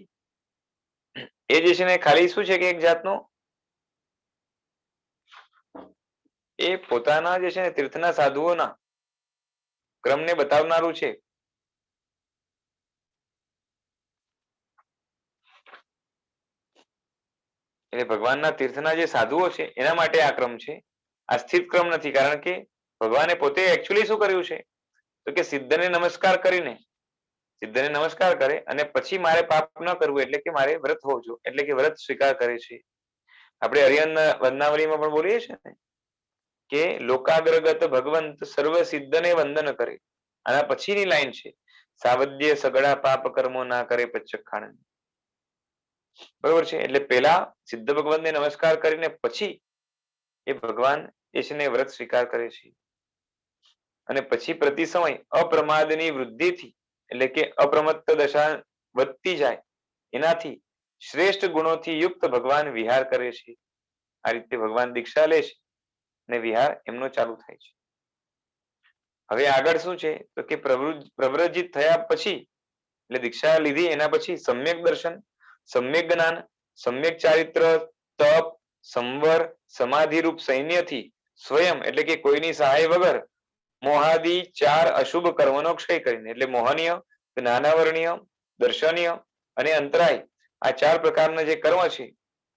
એ જે છે ને ખાલી શું છે કે એક જાતનું એ પોતાના જે છે ને તીર્થના સાધુઓના ક્રમને બતાવનારું છે. એટલે ભગવાનના તીર્થના જે સાધુઓ છે એના માટે આ ક્રમ છે, આ સ્થિત ક્રમ નથી. કારણ કે ભગવાને પોતે એકચ્યુઅલી શું કર્યું છે તો કે સિદ્ધને નમસ્કાર કરીને, સિદ્ધને નમસ્કાર કરે અને પછી મારે પાપ ન કરવું એટલે કે મારે વ્રત હોવું જોઈએ, એટલે કે વ્રત સ્વીકાર કરે છે. આપણે હરિહન વંદનાવલીમાં પણ બોલીએ છીએ ને કે લોકાગ્રગત ભગવંત સર્વ સિદ્ધને વંદન કરે. આના પછીની લાઈન છે સાવધ્ય સગળા પાપ કર્મો ના કરે પચ્ચખાણ. બરોબર છે. એટલે પેલા સિદ્ધ ભગવંતને નમસ્કાર કરીને પછી એ ભગવાન એ છે ને વ્રત સ્વીકાર કરે છે. અને પછી પ્રતિ સમય અપ્રમાદની વૃદ્ધિથી એટલે કે અપ્રમત્ત દશા વધતી જાય એનાથી શ્રેષ્ઠ ગુણોથી યુક્ત ભગવાન વિહાર કરે છે. આ રીતે ભગવાન દીક્ષા લે છે અને વિહાર એમનો ચાલુ થાય છે. હવે આગળ શું છે તો કે પ્રવ્રજિત થયા પછી એટલે દીક્ષા લીધી એના પછી સમ્યક દર્શન, સમ્યક જ્ઞાન, સમ્યક ચારિત્ર, તપ, સંવર, સમાધિરૂપ સૈન્યથી સ્વયં એટલે કે કોઈની સહાય વગર મોહાદી 4 અશુભ કર્મનો ક્ષય કરીને, એટલે મોહનીય, જ્ઞાનાવરણીય, દર્શનીય અને અંતરાય આ 4 પ્રકારના જે કર્મ છે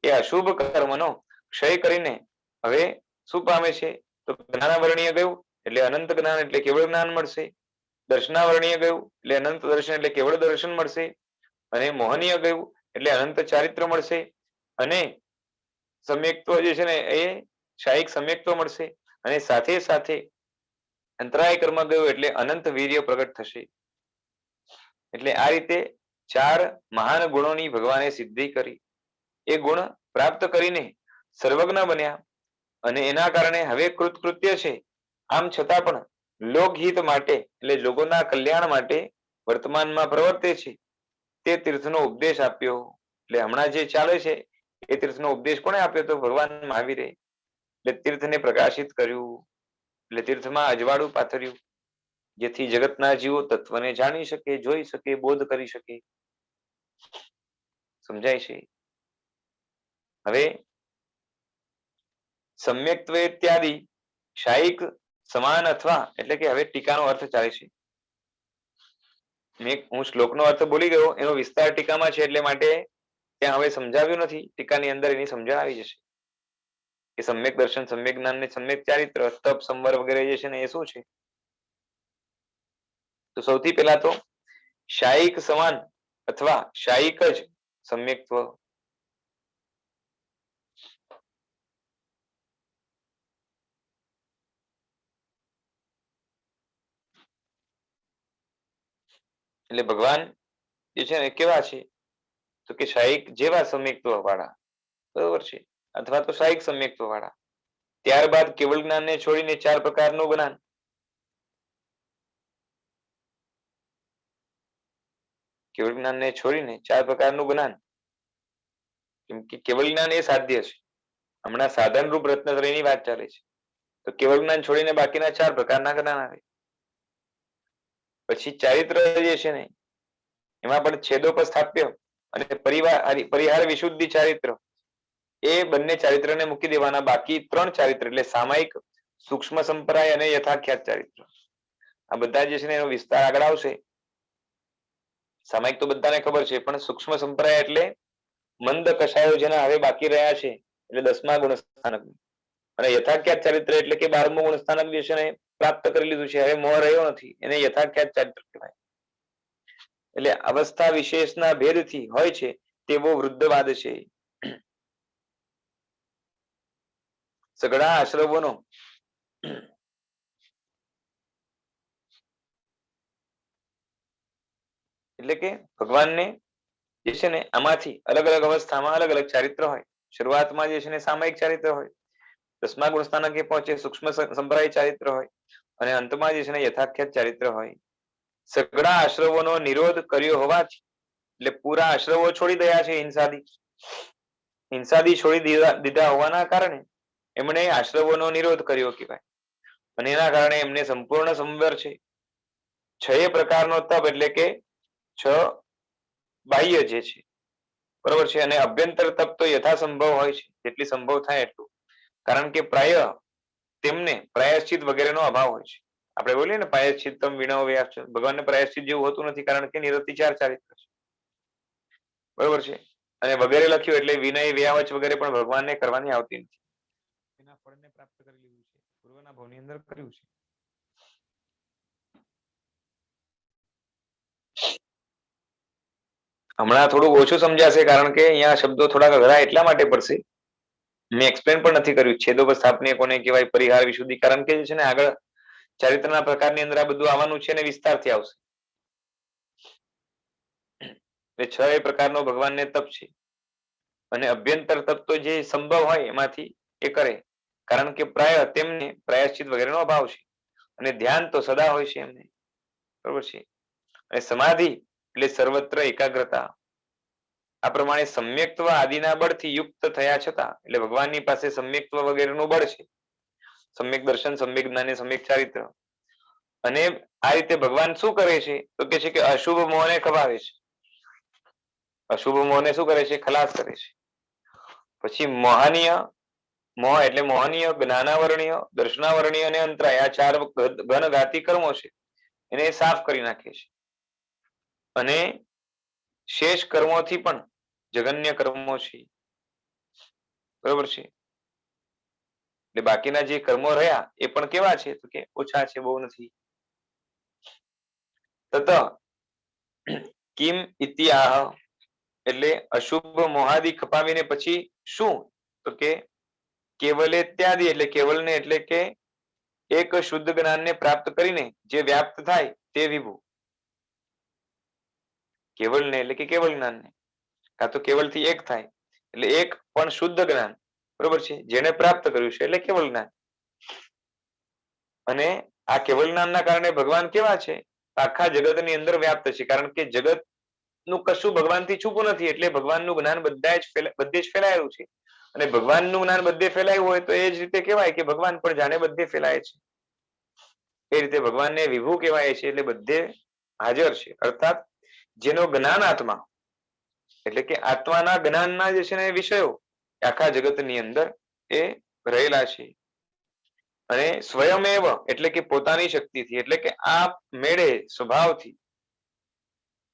એ અશુભ કર્મનો ક્ષય કરીને હવે શું પામે છે તો જ્ઞાનાવરણીય ગયું એટલે અનંત જ્ઞાન એટલે કેવળ જ્ઞાન મળશે, દર્શનાવરણીય ગયું એટલે અનંત દર્શન એટલે કેવળ દર્શન મળશે, અને મોહનીય ગયું એટલે અનંત ચારિત્ર મળશે, અને સમ્યક્ત્વ જે છે ને એ શાયિક સમ્યક્ત્વ મળશે, અને સાથે સાથે અંતરાય કર્મ ગયું એટલે અનંત વીર્ય પ્રગટ થશે. એટલે આ રીતે 4 મહાન ગુણોની ભગવાને સિદ્ધિ કરી. એ ગુણ પ્રાપ્ત કરીને સર્વજ્ઞ બન્યા અને એના કારણે હવે કૃતકૃત્ય છે. આમ છતાં પણ લોકહિત માટે એટલે લોકોના કલ્યાણ માટે વર્તમાનમાં પ્રવર્તે છે. તે તીર્થનો ઉપદેશ આપ્યો. એટલે હમણાં જે ચાલે છે એ તીર્થનો ઉપદેશ કોણે આપ્યો તો ભગવાન મહાવીરે. એટલે તીર્થને પ્રકાશિત કર્યું, એટલે તીર્થમાં અજવાળું પાથર્યું, જેથી જગતના જીવો તત્વને જાણી શકે, જોઈ શકે, બોધ કરી શકે. સમજાય છે? હવે સમ્યક્ત્વ ઇત્યાદિ શાયિક સમાન અથવા એટલે કે હવે ટીકાનો અર્થ ચાલે છે. હું શ્લોકનો અર્થ બોલી ગયો, એનો વિસ્તાર ટીકામાં છે એટલે માટે ત્યાં હવે સમજાવ્યું નથી. ટીકાની અંદર એની સમજણ આવી જશે કે સમ્યક દર્શન, સમ્યક જ્ઞાન ને સમ્યક ચારિત્ર, તપ, સંવર વગેરે જે છે ને એ શું છે. તો સૌથી પહેલા તો શાયિક સમાન અથવા શાયિક જ સમ્યક્ત્વ. એટલે ભગવાન જે છે ને કેવા છે તો કે શાયિક જેવા સમ્યક્ત્વ વાળા, બરોબર છે, અથવા તો શાયિક સમ્યક્ત્વ વાળા. ત્યારબાદ કેવળ જ્ઞાનને છોડીને 4 પ્રકારનું જ્ઞાન, કેવળ જ્ઞાનને છોડીને 4 પ્રકારનું જ્ઞાન, કેમ કે કેવળ જ્ઞાન એ સાધ્ય છે. હમણાં સાધન રૂપ રત્નત્રયની વાત ચાલે છે, તો કેવળ જ્ઞાન છોડીને બાકીના 4 પ્રકારના જ્ઞાન આવે. પછી ચારિત્ર જે છે ને એમાં પણ છેદોપસ્થાપ્ય અને પરિહાર વિશુદ્ધિ ચારિત્ર, એ બંને ચારિત્રને મૂકી દેવાના. બાકી 3 ચારિત્ર એટલે સામાયિક, સૂક્ષ્મ સંપ્રાય અને યથાખ્યાત ચારિત્ર. આ બધા જે છે ને એનો વિસ્તાર આગળ આવશે. સામાયિક તો બધાને ખબર છે, પણ સૂક્ષ્મ સંપ્રાય એટલે મંદ કષાયો જેના હવે બાકી રહ્યા છે, એટલે 10મા ગુણ સ્થાનક, અને યથાખ્યાત ચારિત્ર એટલે કે 12મું ગુણ સ્થાનક જે છે ને પ્રાપ્ત કરી લીધું છે, હવે મોહ રહ્યો નથી, એને યથાખ્યાત ચારિત્ર કહેવાય. એટલે અવસ્થા વિશેષના ભેદથી હોય છે તેવો વૃદ્ધવાદ છે. સઘળા આશ્રવોનો એટલે કે ભગવાનને જે છે ને આમાંથી અલગ અલગ અવસ્થામાં અલગ અલગ ચારિત્ર હોય. શરૂઆતમાં જે છે ને સામાયિક ચારિત્ર હોય, 10મા ગુણ સ્થાનકે પહોંચે સૂક્ષ્મ સંપ્રાય ચારિત્ર હોય, અને અંતમાં જે છે ને યથાખ્યાત ચારિત્ર હોય. સઘળા આશ્રવોનો નિરોધ કર્યો હોવાથી એટલે પૂરા આશ્રવો છોડી દયા છે. હિંસાદી છોડી દીધા હોવાના કારણે એમણે આશ્રવોનો નિરોધ કર્યો કહેવાય અને એના કારણે એમને સંપૂર્ણ સંવર છે. 6 પ્રકારનો તપ એટલે કે 6 બાહ્ય જે છે, બરોબર છે, અને અભ્યંતર તપ તો યથાસંભવ હોય છે, જેટલી સંભવ થાય એટલું, કારણ કે પ્રાય તેમને પ્રાયશ્ચિત વગેરેનો અભાવ હોય છે. આપણે બોલીએ ને પ્રાયશ્ચિત્તમ વિણો વ્યાસ, ભગવાનને પ્રાયશ્ચિત જેવું હોતું નથી, કારણ કે નિરતિચાર ચારિત્ર છે, બરોબર છે, અને વગેરે લખ્યું એટલે વિનય વ્યાવચ વગેરે પણ ભગવાનને કરવાની આવતી નથી, એના ફળને પ્રાપ્ત કરી લીધું છે, પૂર્વના ભાવની અંદર કર્યું છે. હમણાં થોડું ઓછું સમજાશે, કારણ કે અહીંયા શબ્દો થોડાક અઘરા એટલા માટે પડશે, મેં એક્સપ્લેન પણ નથી કર્યું. છેદોપસ્થાપને કોને કહેવાય, પરિહાર વિશુદ્ધિ, કારણ કે જે છે ને આગળ ચારિત્રના પ્રકારની અંદર આ બધું આવવાનું છે અને વિસ્તારથી આવશે. એ 6 પ્રકારનો ભગવાનને તપ છે અને અભ્યંતર તપ તો જે સંભવ હોય એમાંથી એ કરે, કારણ કે પ્રાય તેમને પ્રાયશ્ચિત વગેરેનો અભાવ છે અને ધ્યાન તો સદા હોય છે એમને, બરોબર છે. અને સમાધિ એટલે સર્વત્ર એકાગ્રતા. આ પ્રમાણે સમ્યક્ત્વ આદિના બળથી યુક્ત થયા છતાં, એટલે ભગવાનની પાસે સમ્યક્ત્વ વગેરેનું બળ છે, સમ્યક દર્શન, સમ્યક જ્ઞાન, સમ્યક ચારિત્ર, અને આ રીતે ભગવાન શું કરે છે તો કે છે કે અશુભ મોહને ખપાવે છે. અશુભ મોહને શું કરે છે? ખલાસ કરે છે. પછી મોહનીય, મોહ એટલે મોહનીય, જ્ઞાનાવરણીય, દર્શનાવરણીય અને અંતરાય, આ 4 ઘનઘાતી કર્મો છે, એને સાફ કરી નાખે છે અને શેષ કર્મોથી પણ જગન્ય કર્મો છે, બરોબર છે. એટલે બાકીના જે કર્મો રહ્યા એ પણ કેવા છે તો કે ઓછા છે, બહુ નથી. તત કિમ ઇત્યાહ એટલે અશુભ મોહાદિ ખપાવીને પછી શું તો કે કેવલે ત્યાદિ એટલે કેવલને, એટલે કે એક શુદ્ધ જ્ઞાનને પ્રાપ્ત કરીને જે વ્યાપ્ત થાય તે વિભુ. કેવલને એટલે કે કેવલ જ્ઞાનને, કાં તો કેવલથી એક થાય એટલે એક પણ શુદ્ધ જ્ઞાન, બરોબર છે, જેને પ્રાપ્ત કર્યું છે એટલે કેવલ જ્ઞાન. અને આ કેવલ જ્ઞાનના કારણે ભગવાન કેવા છે? આખા જગતની અંદર વ્યાપ્ત છે, કારણ કે જગત નું કશું ભગવાનથી છૂપું નથી, એટલે ભગવાનનું જ્ઞાન બધે જ ફેલાયેલું છે. અને ભગવાનનું જ્ઞાન બધે ફેલાયું હોય તો એ જ રીતે કહેવાય કે ભગવાન પણ જાણે બધે ફેલાય છે. એ રીતે ભગવાનને વિભુ કહેવાય છે, એટલે બધે હાજર છે, અર્થાત જેનો જ્ઞાન આત્મા, એટલે કે આત્માના જ્ઞાનના જે છે ને વિષયો આખા જગતની અંદર એ રહેલા છે. અને સ્વયમેવ એટલે કે પોતાની શક્તિથી, એટલે કે આ મેળે સ્વભાવથી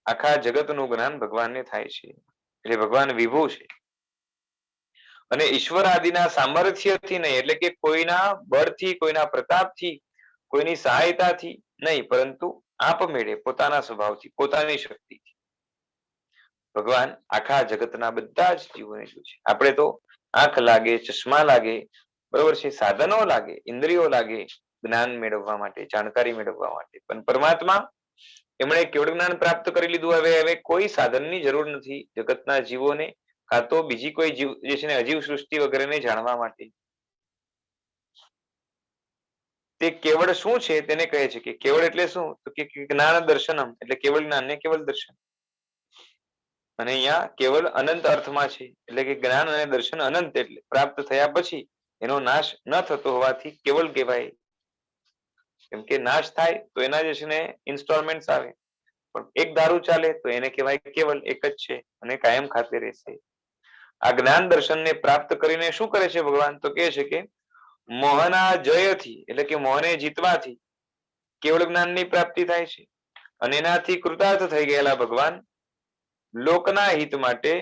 આખા જગતનું જ્ઞાન ભગવાનને થાય છે, એટલે ભગવાન વિભુ છે. અને ઈશ્વર આદિના સામર્થ્યથી નહીં, એટલે કે કોઈના બળથી, કોઈના પ્રતાપથી, કોઈની સહાયતાથી નહીં, પરંતુ આપમેળે પોતાના સ્વભાવથી, પોતાની શક્તિથી ભગવાન આખા જગતના બધા જ જીવોને શું છે. આપણે તો આંખ લાગે, ચશ્મા લાગે, બરોબર છે, સાધનો લાગે, ઇન્દ્રિયો લાગે જ્ઞાન મેળવવા માટે, જાણકારી મેળવવા માટે, પણ પરમાત્મા એમણે કેવળ જ્ઞાન પ્રાપ્ત કરી લીધું. હવે કોઈ સાધનની જરૂર નથી જગતના જીવોને, કાં તો બીજી કોઈ જીવ જે છે ને અજીવ સૃષ્ટિ વગેરેને જાણવા માટે. તે કેવળ શું છે તેને કહે છે કે કેવળ એટલે શું તો કે જ્ઞાન દર્શનમ, એટલે કેવળ જ્ઞાન ને કેવળ દર્શન. અને અહીંયા કેવલ અનંત અર્થમાં છે, એટલે કે જ્ઞાન અને દર્શન અનંત, એટલે પ્રાપ્ત થયા પછી એનો નાશ ન થતો હોવાથી કેવલ કહેવાય. કેમ કે નાશ થાય તો એના જે છે ને ઇન્સ્ટોલમેન્ટ આવે, પણ એક ધારું ચાલે તો એને કહેવાય કેવલ, એક જ છે અને કાયમ ખાતે રહેશે. આ જ્ઞાન દર્શનને પ્રાપ્ત કરીને શું કરે છે ભગવાન તો કહે છે કે મોહના જયથી, એટલે કે મોહને જીતવાથી કેવળ જ્ઞાનની પ્રાપ્તિ થાય છે. અને એનાથી કૃતાર્થ થઈ ગયેલા ભગવાન લોકના હિત માટે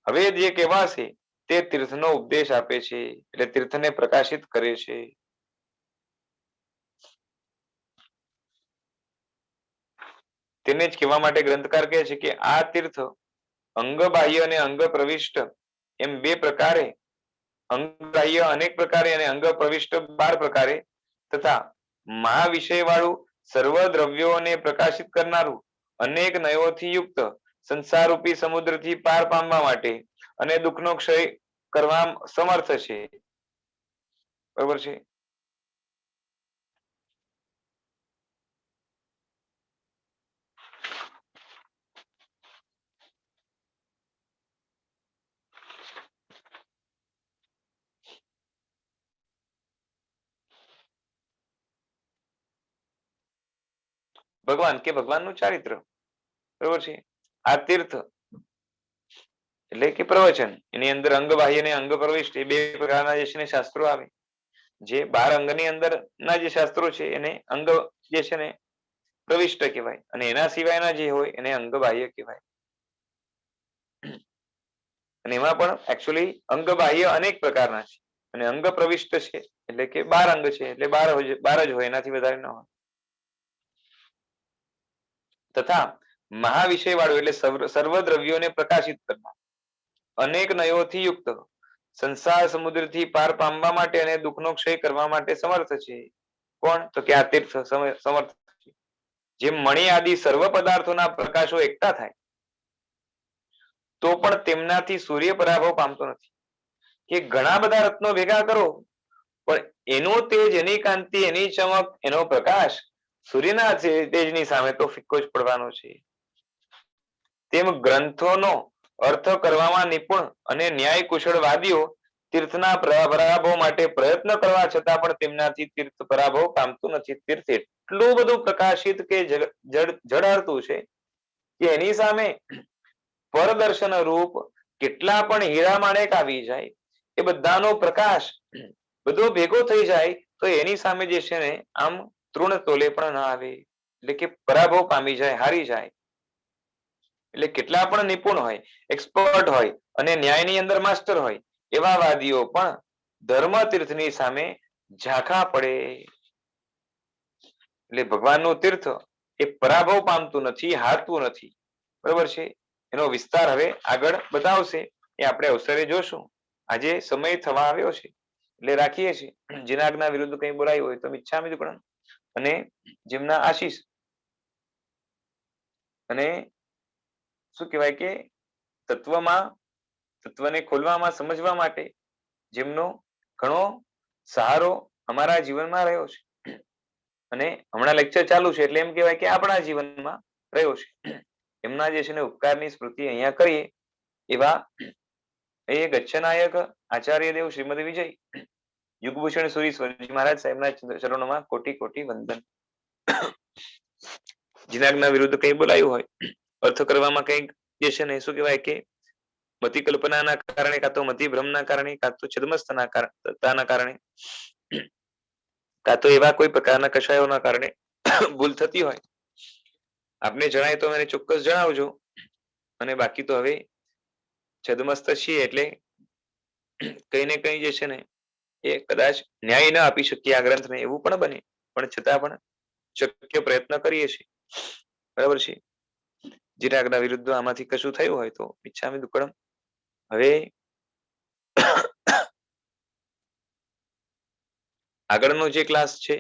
હવે જે કહેવાશે તે તીર્થનો ઉપદેશ આપે છે, એટલે તીર્થને પ્રકાશિત કરે છે. તેને જ કહેવા માટે ગ્રંથકાર કહે છે કે આ તીર્થ અંગ બાહ્ય અને અંગ પ્રવિષ્ટ એમ 2 પ્રકારે, અંગ બાહ્ય અનેક પ્રકારે અને અંગ પ્રવિષ્ટ 12 પ્રકારે, તથા મહાવિષય વાળું સર્વ દ્રવ્યોને પ્રકાશિત કરનારું અનેક નયોથી યુક્ત સંસારરૂપી સમુદ્રથી પાર પામવા માટે અને દુઃખનો ક્ષય કરવા સમર્થ છે, બરોબર છે. ભગવાન કે ભગવાનનું ચારિત્ર, બરોબર છે. આ તીર્થ એટલે કે પ્રવચન, એની અંદર અંગ બાહ્ય અને અંગ પ્રવિષ્ટ એ બે પ્રકારના જે છે ને શાસ્ત્રો આવે. જે 12 અંગની અંદર ના જે શાસ્ત્રો છે એને અંગ જે છે ને પ્રવિષ્ટ કહેવાય, અને એના સિવાયના જે હોય એને અંગ બાહ્ય કહેવાય. અને એમાં પણ એકચ્યુઅલી અંગ બાહ્ય અનેક પ્રકારના છે, અને અંગ પ્રવિષ્ટ છે એટલે કે 12 અંગ છે એટલે 12 જ હોય, એનાથી વધારે ન હોય. તથા મહાવિષય વાળું એટલે સર્વ દ્રવ્યોને પ્રકાશિત કરનાર, અનેક નયોથી યુક્ત, સંસાર સમુદ્રથી પાર પામવા માટે અને દુઃખનો ક્ષય કરવા માટે સમર્થ છે. કોણ? તો કે આ તીર્થ સમર્થ છે. જેમ મણિ આદિ સર્વ પદાર્થોના પ્રકાશો એકઠા થાય તો પણ તેમનાથી સૂર્ય પરાભવ પામતો નથી. કે ઘણા બધા રત્નો ભેગા કરો પણ એનો તેજ, એની કાંતિ, એની ચમક, એનો પ્રકાશ સૂર્યના તેજની સામે તો ફિક્કો જ પડવાનો છે. તેમ ગ્રંથોનો અર્થ કરવામાં નિપુણ અને ન્યાય કુશળવાદીઓ તીર્થના પરાભવ માટે પ્રયત્ન કરવા છતાં પણ તેમનાથી તીર્થ પરાભવ પામતું નથી. તીર્થ એટલું બધું પ્રકાશિત કે ઝળહળતું છે કે એની સામે પરદર્શન રૂપ કેટલા પણ હીરા માણેક આવી જાય, એ બધાનો પ્રકાશ બધો ભેગો થઈ જાય તો એની સામે જે છે ને આમ તૃણ તોલે પણ ના આવે, એટલે કે પરાભવ પામી જાય, હારી જાય. એટલે કેટલા પણ નિપુણ હોય, એક્સપર્ટ હોય અને ન્યાયની અંદર માસ્ટર હોય, એવા વાદીઓ પણ ધર્મ તીર્થની સામે ઝાંખા પડે. એટલે ભગવાનનું તીર્થ એ પરાભવ પામતું નથી, હારતું નથી, બરોબર છે. એનો વિસ્તાર હવે આગળ બતાવશે, એ આપણે અવસરે જોશું. આજે સમય થવા આવ્યો છે એટલે રાખીએ છીએ. જેના આજ્ઞા વિરુદ્ધ કંઈ બોલાયું હોય તો મિચ્છામિ દુક્કડમ, અને જેમના આશીષ અને શું કહેવાય કે તત્વને ખોલવામાં, સમજવા માટે જેમનો ઘણો સહારો અમારા જીવનમાં રહ્યો છે, અને હમણાં લેક્ચર ચાલુ છે એટલે એમ કહેવાય કે આપણા જીવનમાં રહ્યો છે, એમના જે છે ને ઉપકારની સ્મૃતિ અહીંયા કરીએ. એવા એ ગચ્છનાયક આચાર્ય દેવ શ્રીમદ વિજય યુગભૂષણ સુરીશ્વરજી મહારાજ સાહેબના ચરણોમાં કોટી કોટી વંદન. જીનાજ્ઞા વિરુદ્ધ કંઈ બોલાયું હોય, અર્થ કરવામાં કંઈક જે છે ને શું કહેવાય કે મતિ કલ્પનાના કારણે, કાં તો મતિ ભ્રમના કારણે, કાં તો છદ્મસ્થતાના કારણે, કાં તો એવા કોઈ પ્રકારના કષાયોના કારણે ભૂલ થતી હોય, આપને જણાય તો મને ચોક્કસ જણાવજો. અને બાકી તો હવે છદ્મસ્ત છીએ એટલે કઈ ને કઈ જે છે ને એ કદાચ ન્યાય ન આપી શકીએ આ ગ્રંથને, એવું પણ બને, પણ છતાં પણ શક્ય પ્રયત્ન કરીએ છીએ, બરાબર છે. જીરાગના વિરુદ્ધ આમાંથી કશું થયું હોય તો મિચ્છામિ દુક્કડમ. હવે આગળનો જે ક્લાસ છે